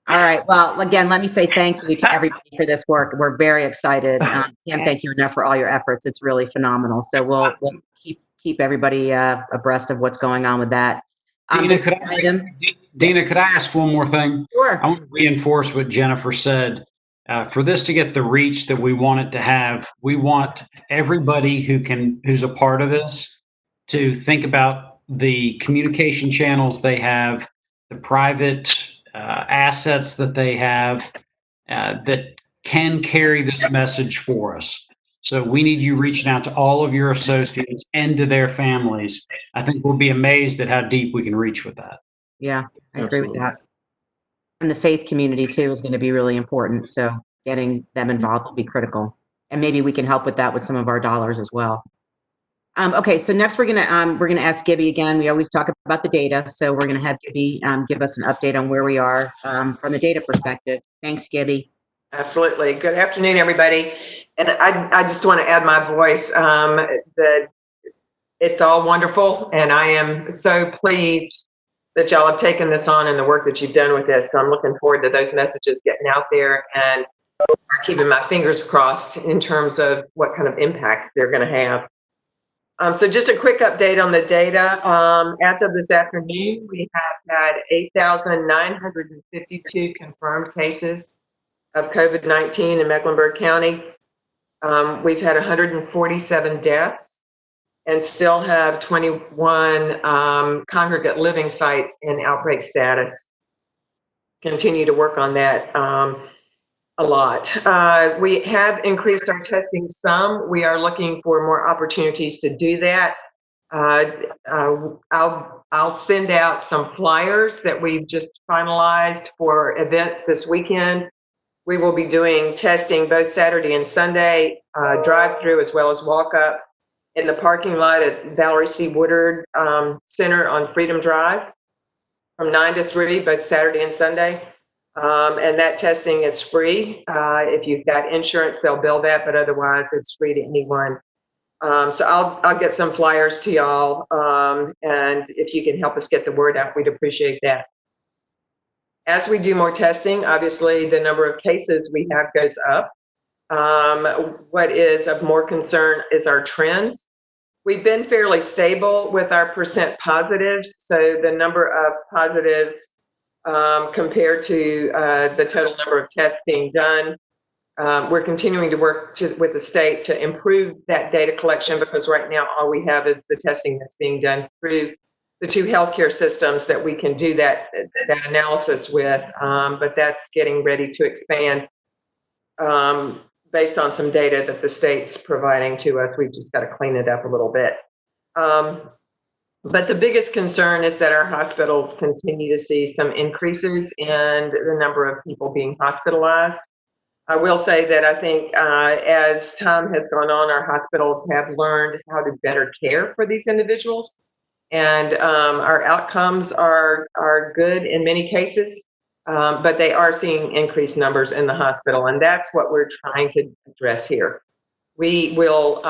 S1: All right. Well, again, let me say thank you to everybody for this work. We're very excited. Can't thank you enough for all your efforts. It's really phenomenal. So we'll keep everybody abreast of what's going on with that.
S2: Dina, could I ask one more thing?
S1: Sure.
S2: I want to reinforce what Jennifer said. For this to get the reach that we want it to have, we want everybody who's a part of this to think about the communication channels they have, the private assets that they have that can carry this message for us. So we need you reaching out to all of your associates and to their families. I think we'll be amazed at how deep we can reach with that.
S1: Yeah, I agree with that. And the faith community too is going to be really important. So getting them involved will be critical. And maybe we can help with that with some of our dollars as well. Okay, so next we're gonna ask Gibby again. We always talk about the data, so we're gonna have Gibby give us an update on where we are from the data perspective. Thanks, Gibby.
S12: Absolutely. Good afternoon, everybody. And I just want to add my voice that it's all wonderful, and I am so pleased that y'all have taken this on and the work that you've done with this. So I'm looking forward to those messages getting out there, and keeping my fingers crossed in terms of what kind of impact they're going to have. So just a quick update on the data. As of this afternoon, we have had 8,952 confirmed cases of COVID-19 in Mecklenburg County. We've had 147 deaths and still have 21 congregate living sites in outbreak status. Continue to work on that a lot. We have increased our testing some. We are looking for more opportunities to do that. I'll send out some flyers that we've just finalized for events this weekend. We will be doing testing both Saturday and Sunday, drive-through as well as walk-up in the parking lot at Valerie C. Woodard Center on Freedom Drive from 9 to 3, both Saturday and Sunday. And that testing is free. If you've got insurance, they'll bill that, but otherwise it's free to anyone. So I'll get some flyers to y'all, and if you can help us get the word out, we'd appreciate that. As we do more testing, obviously the number of cases we have goes up. What is of more concern is our trends. We've been fairly stable with our percent positives, so the number of positives compared to the total number of tests being done. We're continuing to work with the state to improve that data collection, because right now all we have is the testing that's being done through the two healthcare systems that we can do that analysis with, but that's getting ready to expand based on some data that the state's providing to us. We've just got to clean it up a little bit. But the biggest concern is that our hospitals continue to see some increases in the number of people being hospitalized. I will say that I think as time has gone on, our hospitals have learned how to better care for these individuals. And our outcomes are good in many cases, but they are seeing increased numbers in the hospital. And that's what we're trying to address here. We will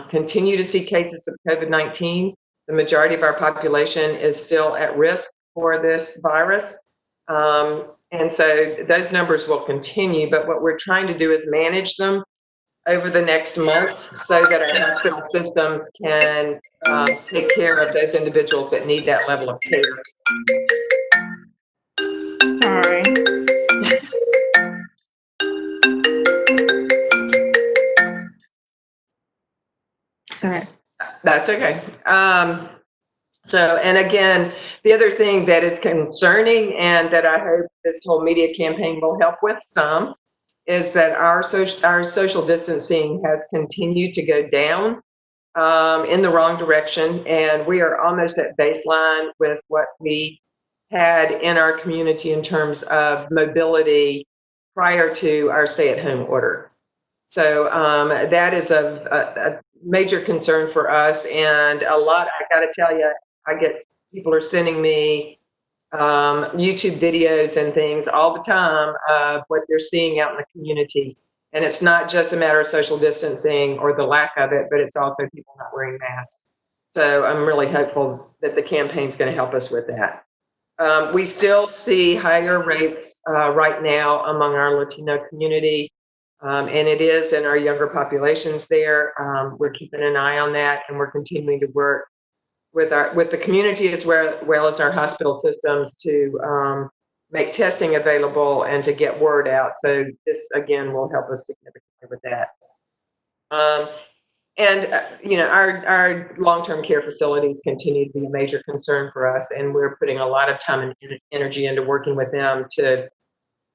S12: continue to see cases of COVID-19. The majority of our population is still at risk for this virus. And so those numbers will continue, but what we're trying to do is manage them over the next months so that our hospital systems can take care of those individuals that need that level of care.
S4: Sorry. all right.
S12: That's okay. So, and again, the other thing that is concerning and that I hope this whole media campaign will help with some is that our social distancing has continued to go down in the wrong direction. And we are almost at baseline with what we had in our community in terms of mobility prior to our stay-at-home order. So that is a major concern for us. And a lot, I got to tell you, people are sending me YouTube videos and things all the time of what they're seeing out in the community. And it's not just a matter of social distancing or the lack of it, but it's also people not wearing masks. So I'm really hopeful that the campaign's going to help us with that. We still see higher rates right now among our Latino community, and it is in our younger populations there. We're keeping an eye on that, and we're continuing to work with the community as well as our hospital systems to make testing available and to get word out. So this again will help us significantly with that. You know, our long-term care facilities continue to be a major concern for us, and we're putting a lot of time and energy into working with them to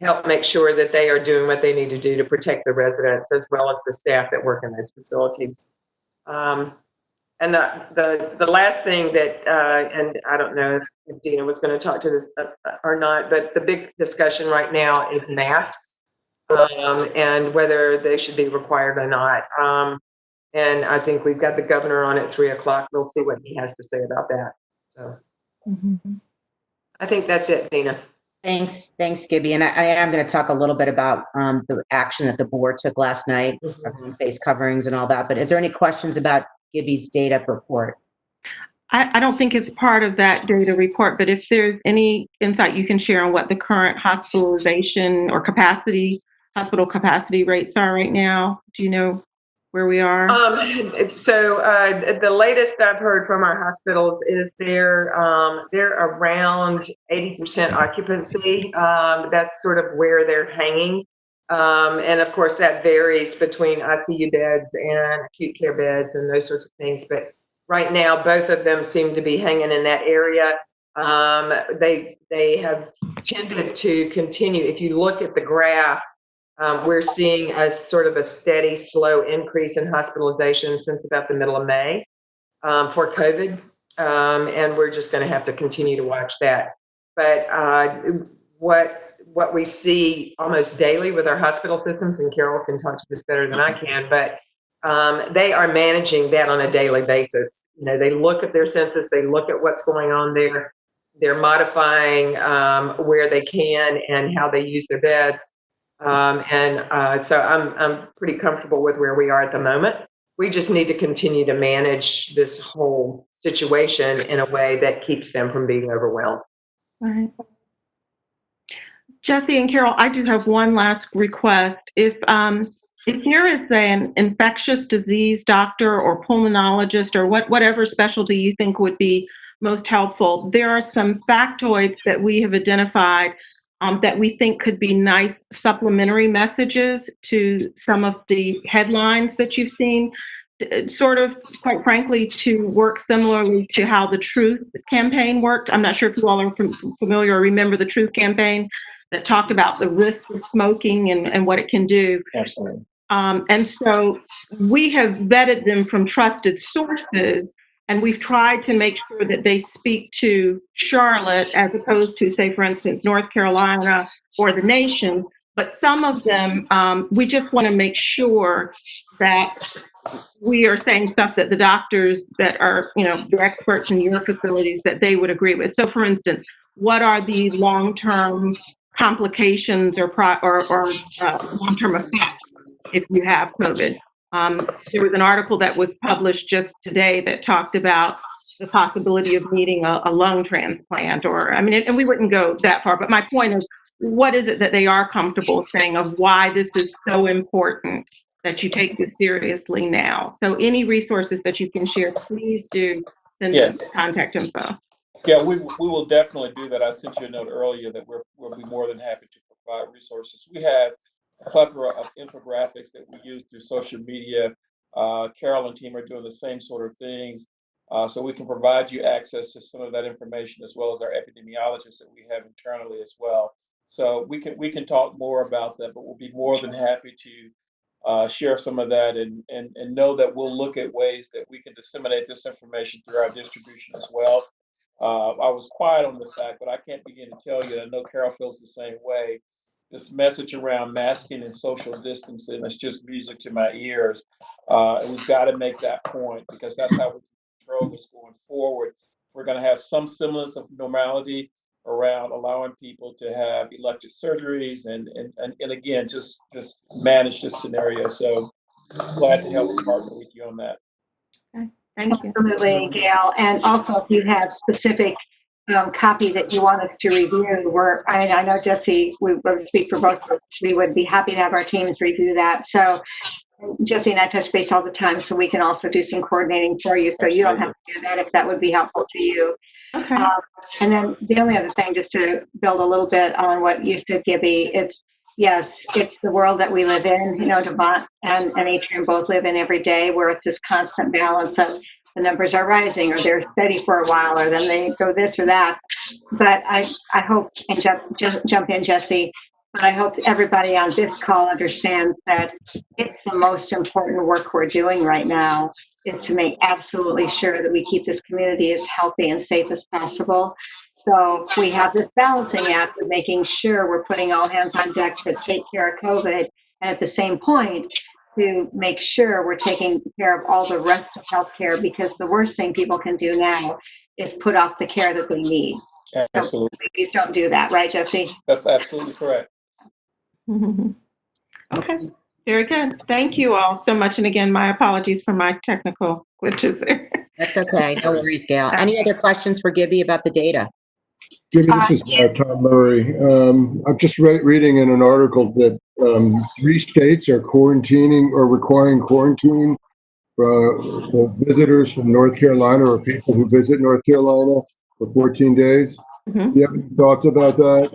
S12: help make sure that they are doing what they need to do to protect the residents as well as the staff that work in those facilities. And the last thing that, and I don't know if Dina was going to talk to this or not, but the big discussion right now is masks and whether they should be required or not. And I think we've got the governor on at 3 o'clock. We'll see what he has to say about that. So I think that's it, Dina.
S1: Thanks, Gibby. And I am going to talk a little bit about the action that the board took last night, face coverings and all that. But is there any questions about Gibby's data report?
S4: I don't think it's part of that data report, but if there's any insight you can share on what the current hospitalization or hospital capacity rates are right now, do you know where we are?
S12: The latest I've heard from our hospitals is they're around 80% occupancy. That's sort of where they're hanging. And of course that varies between ICU beds and acute care beds and those sorts of things. But right now, both of them seem to be hanging in that area. They have tended to continue. If you look at the graph, we're seeing a sort of a steady, slow increase in hospitalization since about the middle of May for COVID. And we're just going to have to continue to watch that. But what we see almost daily with our hospital systems, and Carol can talk to this better than I can, but they are managing that on a daily basis. You know, they look at their census, they look at what's going on there. They're modifying where they can and how they use their beds. So I'm pretty comfortable with where we are at the moment. We just need to continue to manage this whole situation in a way that keeps them from being overwhelmed.
S4: All right. Jesse and Carol, I do have one last request. If there is an infectious disease doctor or pulmonologist or whatever specialty you think would be most helpful, there are some factoids that we have identified that we think could be nice supplementary messages to some of the headlines that you've seen, sort of, quite frankly, to work similarly to how the Truth campaign worked. I'm not sure if you all are familiar or remember the Truth campaign that talked about the risks of smoking and what it can do.
S5: Absolutely.
S4: And so we have vetted them from trusted sources, and we've tried to make sure that they speak to Charlotte as opposed to, say, for instance, North Carolina or the nation. But some of them, we just want to make sure that we are saying stuff that the doctors that are, you know, the experts in your facilities, that they would agree with. So, for instance, what are the long-term complications or long-term effects if you have COVID? There was an article that was published just today that talked about the possibility of needing a lung transplant, or, I mean, and we wouldn't go that far, but my point is, what is it that they are comfortable saying of why this is so important that you take this seriously now? So any resources that you can share, please do send us contact info.
S13: Yeah, we will definitely do that. I sent you a note earlier that we'll be more than happy to provide resources. We have a plethora of infographics that we use through social media Carol and team are doing the same sort of things. So we can provide you access to some of that information, as well as our epidemiologists that we have internally as well. So we can talk more about that, but we'll be more than happy to share some of that, and know that we'll look at ways that we can disseminate this information through our distribution as well. I was quiet on the fact, but I can't begin to tell you, and I know Carol feels the same way. This message around masking and social distancing is just music to my ears. And we've got to make that point, because that's how we can control this going forward. We're going to have some semblance of normality around allowing people to have elective surgeries and again, just manage this scenario. So glad to help partner with you on that.
S4: Thank you.
S6: Absolutely, Gail. And also, if you have specific copy that you want us to review, I know Jesse, we would speak for both of us, we would be happy to have our teams review that. So Jesse and I touch base all the time, so we can also do some coordinating for you, so you don't have to do that if that would be helpful to you.
S4: Okay.
S6: And then the only other thing, just to build a little bit on what you said, Gibby, yes, it's the world that we live in, Devont and Atrium both live in every day, where it's this constant balance of the numbers are rising, or they're steady for a while, or then they go this or that. But I hope, and jump in, Jesse, but I hope everybody on this call understands that it's the most important work we're doing right now, is to make absolutely sure that we keep this community as healthy and safe as possible. So we have this balancing act of making sure we're putting all hands on deck to take care of COVID, and at the same point, to make sure we're taking care of all the rest of healthcare, because the worst thing people can do now is put off the care that they need.
S13: Absolutely.
S6: So please don't do that, right, Jesse?
S13: That's absolutely correct.
S4: Okay, very good. Thank you all so much. And again, my apologies for my technical glitches there.
S1: That's okay. No worries, Gail. Any other questions for Gibby about the data?
S14: Gibby, this is
S4: Yes.
S14: Tom Murray. I'm just reading in an article that 3 states are quarantining or requiring quarantine for visitors from North Carolina, or people who visit North Carolina, for 14 days.
S4: Mhm.
S14: Do you have any thoughts about that?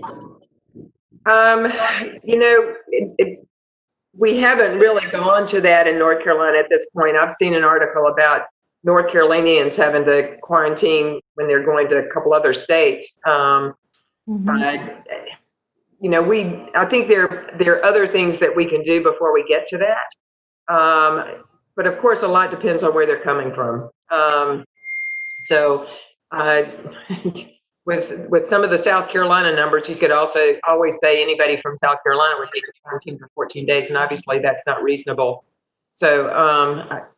S12: We haven't really gone to that in North Carolina at this point. I've seen an article about North Carolinians having to quarantine when they're going to a couple other states. I think there are other things that we can do before we get to that. But of course, a lot depends on where they're coming from. With some of the South Carolina numbers, you could also always say anybody from South Carolina would be quarantined for 14 days, and obviously that's not reasonable. So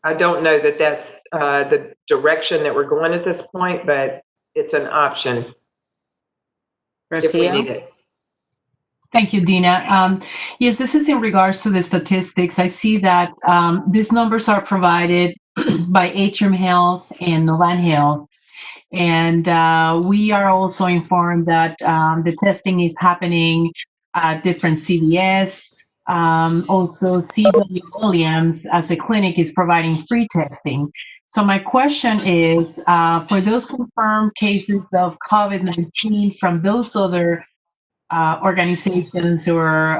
S12: I don't know that that's the direction that we're going at this point, but it's an option if we need it.
S9: Thank you, Dina. Yes, this is in regards to the statistics. I see that these numbers are provided by Atrium Health and Novant Health. And we are also informed that the testing is happening at different CVS. Also, C.W. Williams as a clinic is providing free testing. So my question is, for those confirmed cases of COVID-19 from those other organizations or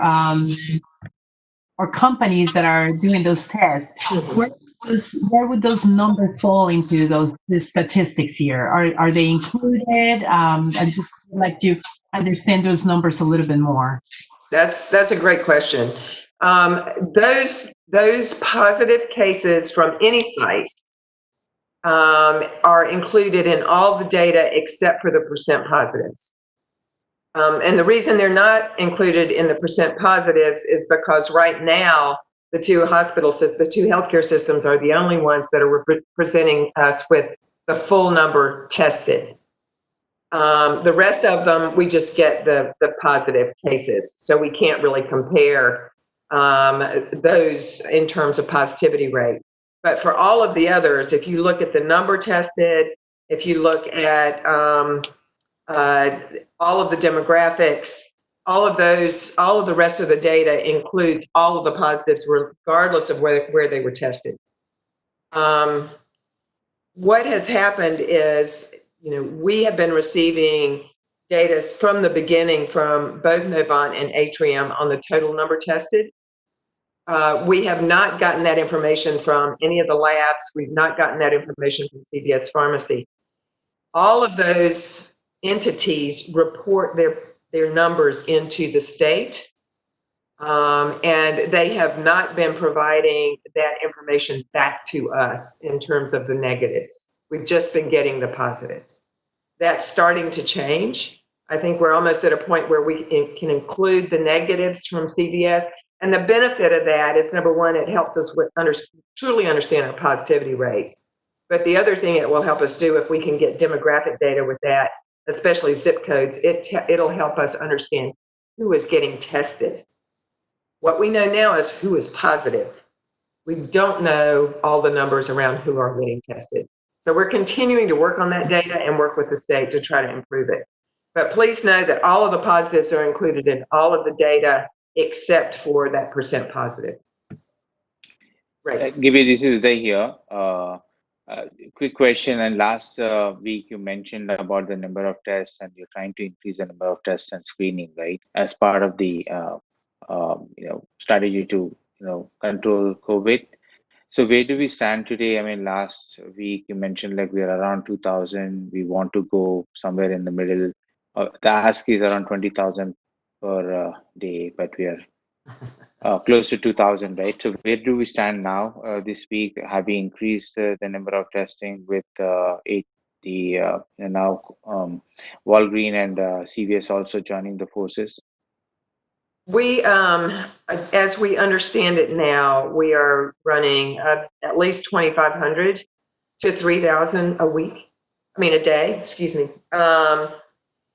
S9: companies that are doing those tests, where would those numbers fall into the statistics here? Are they included? I'd just like to understand those numbers a little bit more.
S12: That's a great question. Those positive cases from any site are included in all the data except for the percent positives. And the reason they're not included in the percent positives is because right now, the two healthcare systems are the only ones that are presenting us with the full number tested. The rest of them, we just get the positive cases. So we can't really compare those in terms of positivity rate. But for all of the others, if you look at the number tested, if you look at all of the demographics, all of the rest of the data includes all of the positives regardless of where they were tested. What has happened is, we have been receiving data from the beginning from both Novant and Atrium on the total number tested. We have not gotten that information from any of the labs. We've not gotten that information from CVS Pharmacy. All of those entities report their numbers into the state, and they have not been providing that information back to us in terms of the negatives. We've just been getting the positives. That's starting to change. I think we're almost at a point where we can include the negatives from CVS. And the benefit of that is, number one, it helps us with truly understand our positivity rate. But the other thing it will help us do, if we can get demographic data with that, especially zip codes, it'll help us understand who is getting tested. What we know now is who is positive. We don't know all the numbers around who are getting tested. So we're continuing to work on that data and work with the state to try to improve it. But please know that all of the positives are included in all of the data except for that percent positive. Right.
S8: Gibby, this is Uday here. Quick question. And last week you mentioned about the number of tests, and you're trying to increase the number of tests and screening, right? As part of the strategy to control COVID. So where do we stand today? I mean, last week you mentioned like we're around 2,000. We want to go somewhere in the middle. The ask is around 20,000 per day, but we are close to 2,000, right? So where do we stand now this week? Have we increased the number of testing with now Walgreen and CVS also joining the forces?
S12: We, as we understand it now, we are running at least 2,500 to 3,000 a day, excuse me.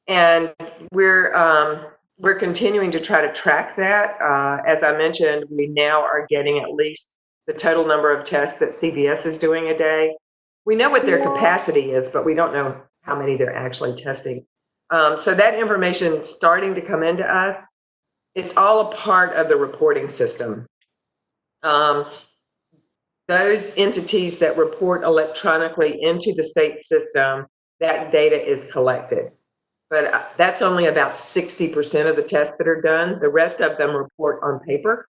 S12: And we're continuing to try to track that. As I mentioned, we now are getting at least the total number of tests that CVS is doing a day. We know what their capacity is, but we don't know how many they're actually testing. So that information is starting to come into us. It's all a part of the reporting system. Those entities that report electronically into the state system, that data is collected. But that's only about 60% of the tests that are done. The rest of them report on paper.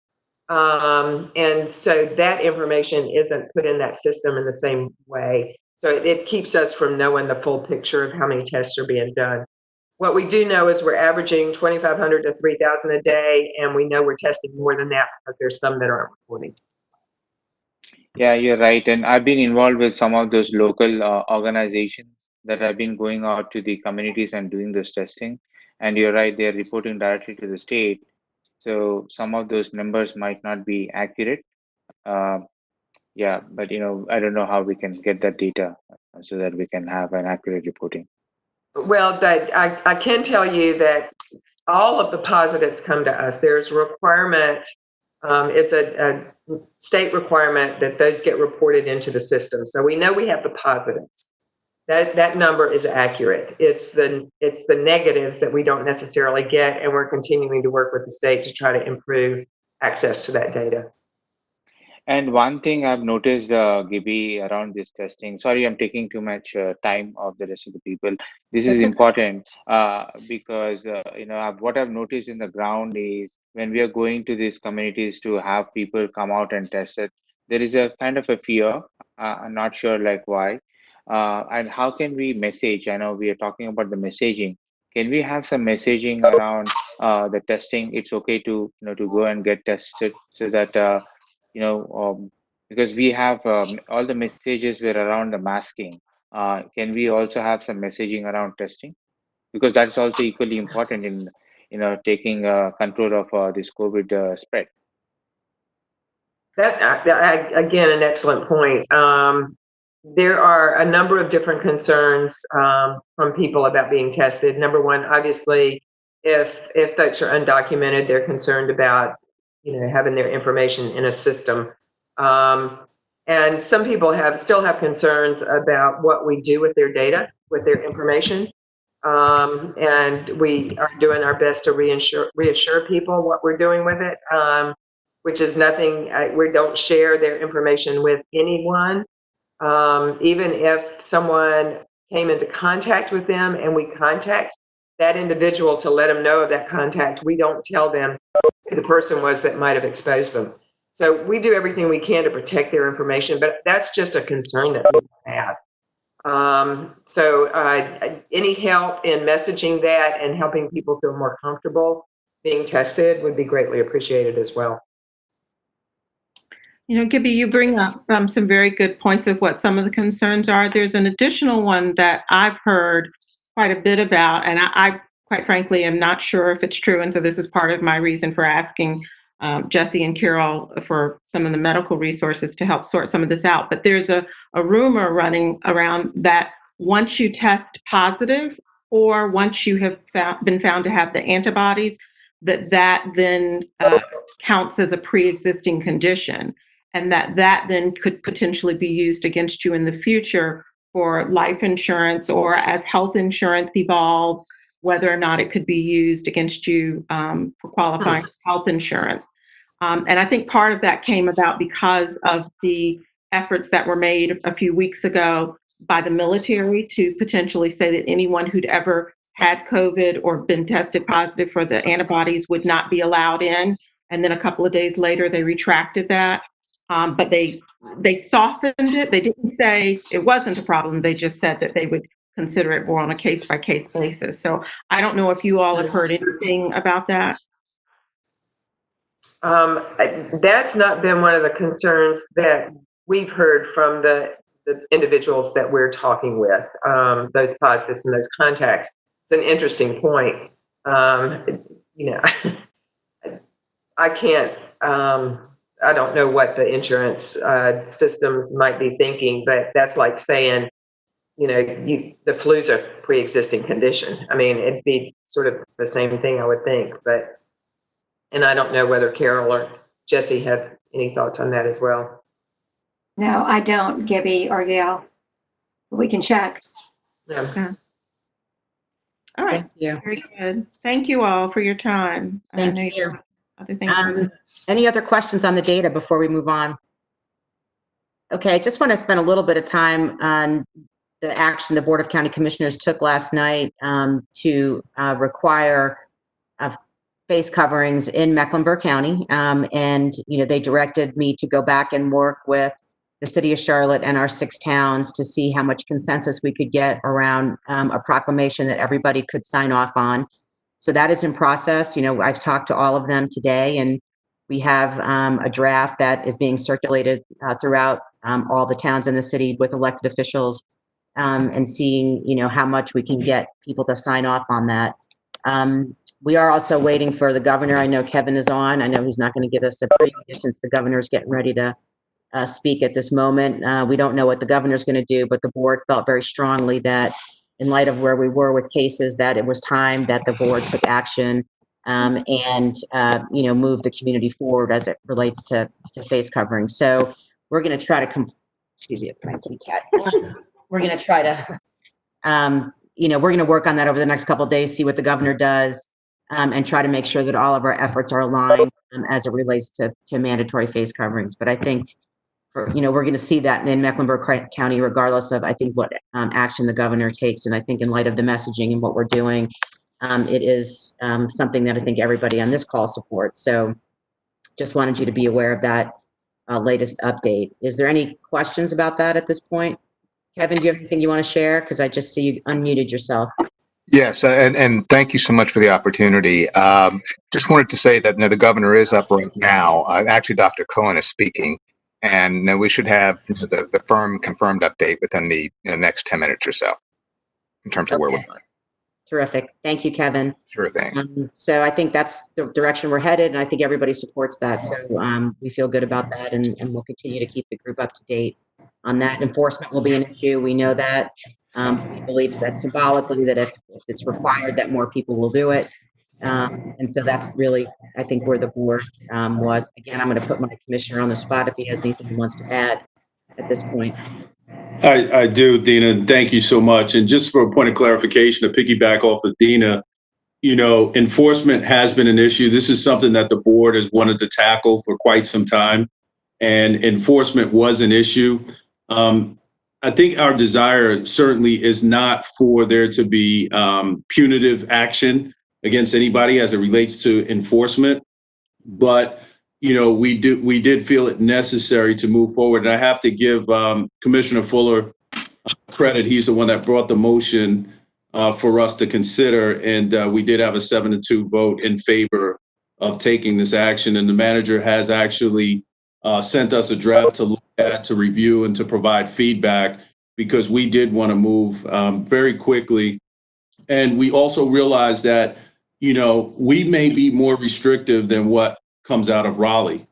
S12: And so that information isn't put in that system in the same way. So it keeps us from knowing the full picture of how many tests are being done. What we do know is we're averaging 2,500 to 3,000 a day, and we know we're testing more than that because there's some that aren't reporting.
S8: Yeah, you're right. And I've been involved with some of those local organizations that have been going out to the communities and doing this testing. And you're right, they're reporting directly to the state. So some of those numbers might not be accurate. Yeah, but I don't know how we can get that data so that we can have an accurate reporting.
S12: Well, I can tell you that all of the positives come to us. There's a requirement, it's a state requirement that those get reported into the system. So we know we have the positives. That number is accurate. It's the negatives that we don't necessarily get, and we're continuing to work with the state to try to improve access to that data.
S8: And one thing I've noticed, Gibby, around this testing, sorry, I'm taking too much time of the rest of the people. This is important because, what I've noticed in the ground is when we are going to these communities to have people come out and test it, there is a kind of a fear. I'm not sure like why. And how can we message? I know we are talking about the messaging. Can we have some messaging around the testing? It's okay to, to go and get tested so that, because we have all the messages were around the masking. Can we also have some messaging around testing? Because that's also equally important in, taking control of this COVID spread.
S12: That again, an excellent point. There are a number of different concerns from people about being tested. Number one, obviously, if folks are undocumented, they're concerned about having their information in a system. And some people still have concerns about what we do with their data, with their information. And we are doing our best to reassure people what we're doing with it, which is nothing. We don't share their information with anyone. Even if someone came into contact with them and we contact that individual to let them know of that contact, we don't tell them who the person was that might have exposed them. So we do everything we can to protect their information, but that's just a concern that we have. Any help in messaging that and helping people feel more comfortable being tested would be greatly appreciated as well.
S4: You know, Gibby, you bring up some very good points of what some of the concerns are. There's an additional one that I've heard quite a bit about, and I quite frankly am not sure if it's true. And so this is part of my reason for asking Jesse and Carol for some of the medical resources to help sort some of this out. But there's a rumor running around that once you test positive, or once you have been found to have the antibodies, that then counts as a pre-existing condition, and that then could potentially be used against you in the future for life insurance, or as health insurance evolves, whether or not it could be used against you for qualifying for health insurance. And I think part of that came about because of the efforts that were made a few weeks ago by the military to potentially say that anyone who'd ever had COVID or been tested positive for the antibodies would not be allowed in. And then a couple of days later, they retracted that. But they softened it. They didn't say it wasn't a problem. They just said that they would consider it more on a case-by-case basis. So I don't know if you all have heard anything about that.
S12: That's not been one of the concerns that we've heard from the individuals that we're talking with, those positives and those contacts. It's an interesting point. I can't, I don't know what the insurance systems might be thinking, but that's like saying, the flu's a pre-existing condition. I mean, it'd be sort of the same thing, I would think, and I don't know whether Carol or Jesse have any thoughts on that as well.
S6: No, I don't, Gibby or Gail. We can check.
S12: Yeah.
S4: Okay. All right.
S1: Thank you.
S4: Very good. Thank you all for your time.
S1: Thank you.
S4: Other things.
S1: Any other questions on the data before we move on? Okay, I just want to spend a little bit of time on the action the Board of County Commissioners took last night to require face coverings in Mecklenburg County. And, they directed me to go back and work with the city of Charlotte and our 6 towns to see how much consensus we could get around a proclamation that everybody could sign off on. So that is in process. I've talked to all of them today, and we have a draft that is being circulated throughout all the towns in the city with elected officials, and seeing, how much we can get people to sign off on that. We are also waiting for the governor. I know Kevin is on. I know he's not going to give us a preview since the governor is getting ready to speak at this moment. We don't know what the governor's going to do, but the board felt very strongly that in light of where we were with cases, that it was time that the board took action and move the community forward as it relates to face covering. So we're going to try to, excuse me, it's my kitty cat. We're going to try to, we're going to work on that over the next couple of days, see what the governor does, and try to make sure that all of our efforts are aligned as it relates to mandatory face coverings. But I think, we're going to see that in Mecklenburg County, regardless of, I think, what action the governor takes. And I think in light of the messaging and what we're doing, it is something that I think everybody on this call supports. So just wanted you to be aware of that latest update. Is there any questions about that at this point? Kevin, do you have anything you want to share? Because I just see you unmuted yourself.
S15: Yes, and thank you so much for the opportunity. Just wanted to say that the governor is up right now. Actually, Dr. Cohen is speaking, and we should have the firm confirmed update within the next 10 minutes or so in terms of where we're going.
S1: Terrific. Thank you, Kevin.
S15: Sure thing.
S1: So I think that's the direction we're headed, and I think everybody supports that. So we feel good about that, and we'll continue to keep the group up to date on that. Enforcement will be an issue. We know that. He believes that symbolically that if it's required, that more people will do it. And so that's really, I think, where the board was. Again, I'm going to put my commissioner on the spot if he has anything he wants to add at this point.
S7: I do, Dina. Thank you so much. And just for a point of clarification, to piggyback off of Dina, enforcement has been an issue. This is something that the board has wanted to tackle for quite some time, and enforcement was an issue. I think our desire certainly is not for there to be punitive action against anybody as it relates to enforcement. But we did feel it necessary to move forward. And I have to give Commissioner Fuller credit. He's the one that brought the motion for us to consider. And we did have a 7-2 vote in favor of taking this action. And the manager has actually sent us a draft to look at, to review, and to provide feedback, because we did want to move very quickly. And we also realized that, we may be more restrictive than what comes out of Raleigh.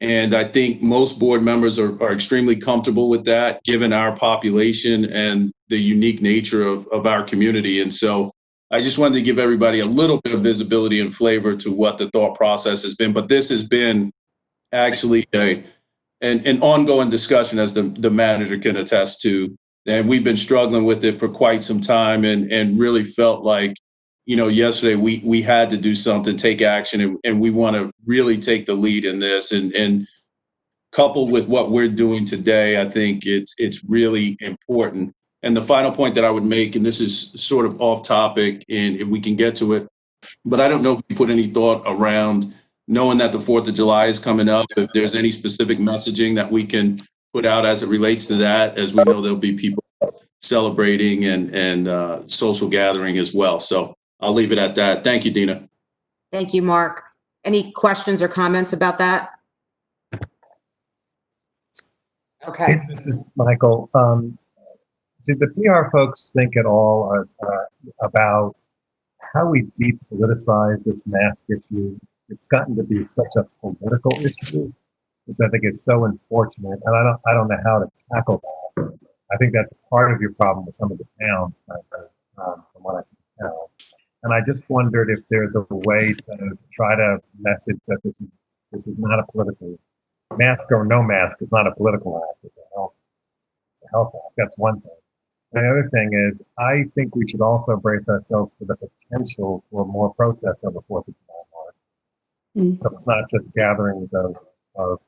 S7: And I think most board members are extremely comfortable with that, given our population and the unique nature of our community. And so I just wanted to give everybody a little bit of visibility and flavor to what the thought process has been. But this has been actually an ongoing discussion, as the manager can attest to. And we've been struggling with it for quite some time, and really felt like, yesterday we had to do something, take action, and we want to really take the lead in this. And coupled with what we're doing today, I think it's really important. And the final point that I would make, and this is sort of off topic, and if we can get to it, but I don't know if you put any thought around, knowing that the 4th of July is coming up, if there's any specific messaging that we can put out as it relates to that, as we know there'll be people celebrating and social gathering as well. So I'll leave it at that. Thank you, Dina.
S1: Thank you, Mark. Any questions or comments about that? Okay.
S10: This is Michael. Did the PR folks think at all about how we depoliticize this mask issue? It's gotten to be such a political issue, which I think is so unfortunate, and I don't know how to tackle that. I think that's part of your problem with some of the towns, from what I can tell. And I just wondered if there's a way to try to message that this is not a political mask or no mask. It's not a political act. It's a health act. That's one thing. And the other thing is, I think we should also brace ourselves for the potential for more protests on the 4th of July. So it's not just gatherings of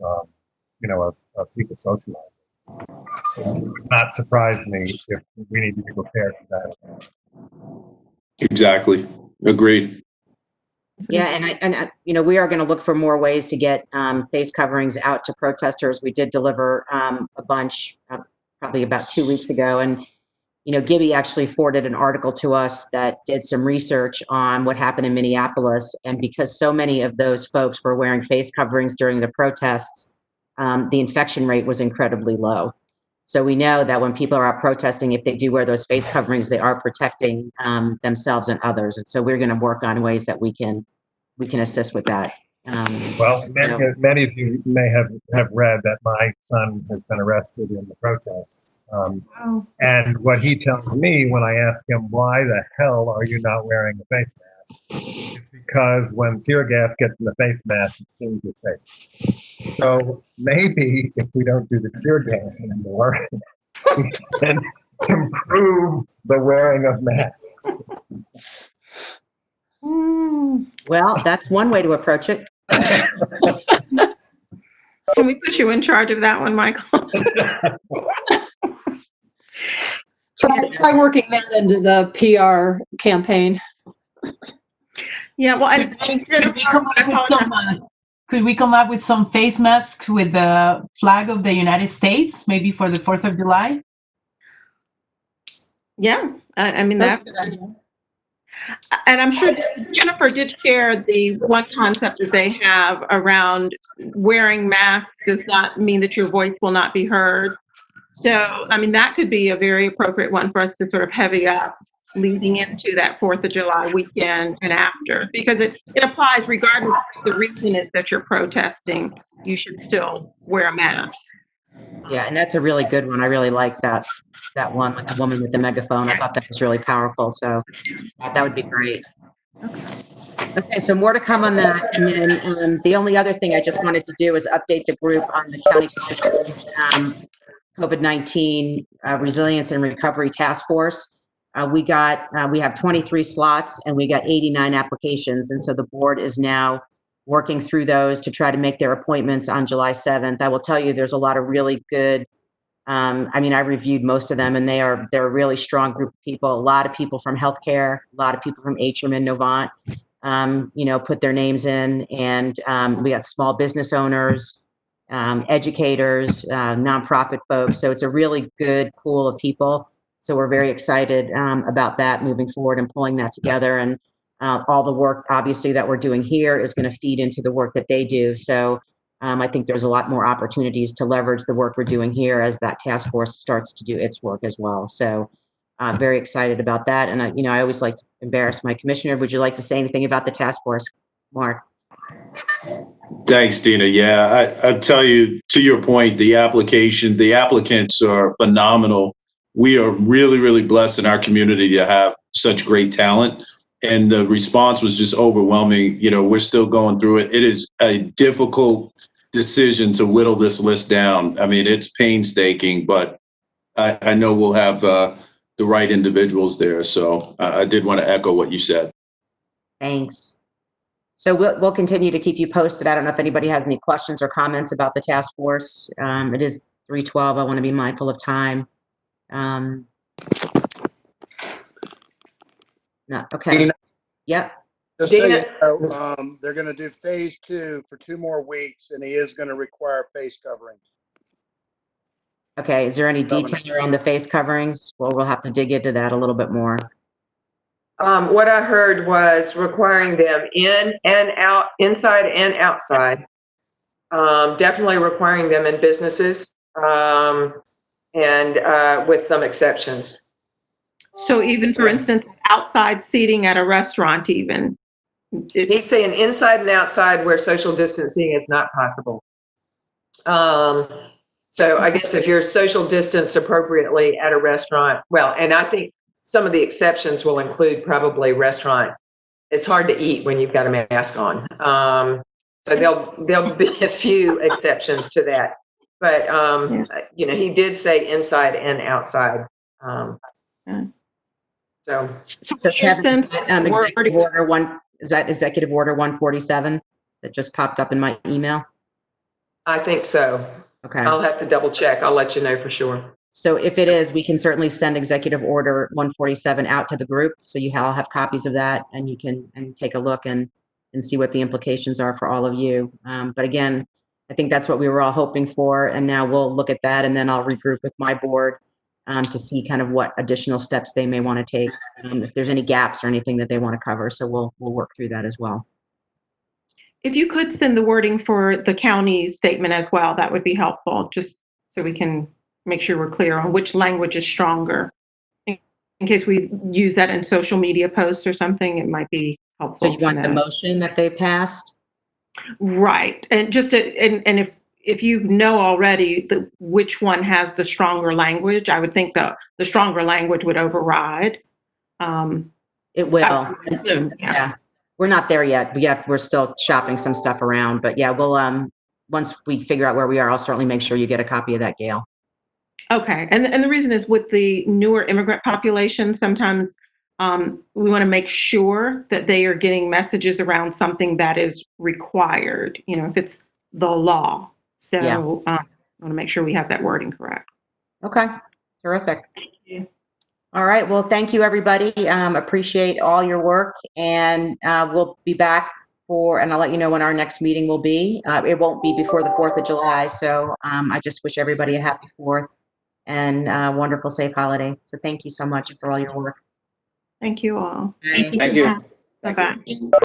S10: people socializing. It would not surprise me if we need to be prepared for that.
S7: Exactly. Agreed.
S1: Yeah, and we are going to look for more ways to get face coverings out to protesters. We did deliver a bunch probably about 2 weeks ago, and Gibby actually forwarded an article to us that did some research on what happened in Minneapolis. And because so many of those folks were wearing face coverings during the protests, the infection rate was incredibly low. So we know that when people are out protesting, if they do wear those face coverings, they are protecting themselves and others. And so we're going to work on ways that we can assist with that.
S10: Well, many of you may have read that my son has been arrested in the protests. And what he tells me when I ask him, why the hell are you not wearing a face mask? It's because when tear gas gets in the face mask, it stings your face. So maybe if we don't do the tear gas anymore, we can improve the wearing of masks.
S1: Well, that's one way to approach it.
S4: Can we put you in charge of that one, Michael?
S16: Try working that into the PR campaign.
S4: Yeah, well,
S9: could we come up with some face masks with the flag of the United States, maybe for the 4th of July?
S4: Yeah, I mean, that's a good idea. And I'm sure Jennifer did share the one concept that they have around wearing masks does not mean that your voice will not be heard. So, I mean, that could be a very appropriate one for us to sort of heavy up leading into that 4th of July weekend and after, because it applies regardless of the reason is that you're protesting, you should still wear a mask.
S1: Yeah, and that's a really good one. I really like that one with the woman with the megaphone. I thought that was really powerful. So that would be great. Okay, so more to come on that. And then the only other thing I just wanted to do is update the group on the county COVID-19 Resilience and Recovery Task Force. We have 23 slots and we got 89 applications. And so the board is now working through those to try to make their appointments on July 7th. I will tell you, there's a lot of really good, I reviewed most of them, and they're a really strong group of people, a lot of people from healthcare, a lot of people from Atrium and Novant. put their names in. And we got small business owners, educators, nonprofit folks. So it's a really good pool of people. So we're very excited about that moving forward and pulling that together. And all the work, obviously, that we're doing here is going to feed into the work that they do. So I think there's a lot more opportunities to leverage the work we're doing here as that task force starts to do its work as well. So very excited about that. And I always like to embarrass my commissioner. Would you like to say anything about the task force, Mark?
S7: Thanks, Dina. Yeah, I tell you, to your point, the applicants are phenomenal. We are really, really blessed in our community to have such great talent. And the response was just overwhelming. We're still going through it. It is a difficult decision to whittle this list down. I mean, it's painstaking, but I know we'll have the right individuals there. So I did want to echo what you said.
S1: Thanks. So we'll continue to keep you posted. I don't know if anybody has any questions or comments about the task force. It is 3:12. I want to be mindful of time. No, okay.
S11: Dina,
S1: Yep.
S11: just so you
S12: Dina?
S11: know, they're going to do phase 2 for 2 more weeks, and he is going to require face coverings.
S1: Okay. Is there any detail around the face coverings? Well, we'll have to dig into that a little bit more.
S12: What I heard was requiring them in and out, inside and outside. Definitely requiring them in businesses, and with some exceptions.
S4: So even, for instance, outside seating at a restaurant even?
S12: He's saying inside and outside where social distancing is not possible. So I guess if you're social distanced appropriately at a restaurant, well, and I think some of the exceptions will include probably restaurants. It's hard to eat when you've got a mask on. So there'll be a few exceptions to that. But, he did say inside and outside. So
S1: Kevin, executive order one, is that executive order 147 that just popped up in my email?
S12: I think so.
S1: Okay.
S12: I'll have to double check. I'll let you know for sure.
S1: So if it is, we can certainly send executive order 147 out to the group. So you all have copies of that and you can take a look and see what the implications are for all of you. But again, I think that's what we were all hoping for. And now we'll look at that and then I'll regroup with my board to see kind of what additional steps they may want to take, if there's any gaps or anything that they want to cover. So we'll work through that as well.
S4: If you could send the wording for the county statement as well, that would be helpful, just so we can make sure we're clear on which language is stronger. In case we use that in social media posts or something, it might be helpful.
S1: So you want the motion that they passed?
S4: Right. And just and if you know already which one has the stronger language, I would think the stronger language would override.
S1: It will. Yeah. We're not there yet. We're still shopping some stuff around, but yeah, we'll, once we figure out where we are, I'll certainly make sure you get a copy of that, Gail.
S4: Okay. And the reason is with the newer immigrant population, sometimes we want to make sure that they are getting messages around something that is required, if it's the law. So I want to make sure we have that wording correct.
S1: Okay. Terrific.
S4: Thank you.
S1: All right. Well, thank you, everybody. Appreciate all your work. And we'll be back and I'll let you know when our next meeting will be. It won't be before the 4th of July. So I just wish everybody a happy 4th and a wonderful, safe holiday. So thank you so much for all your work.
S4: Thank you all.
S8: Thank you.
S4: Bye-bye.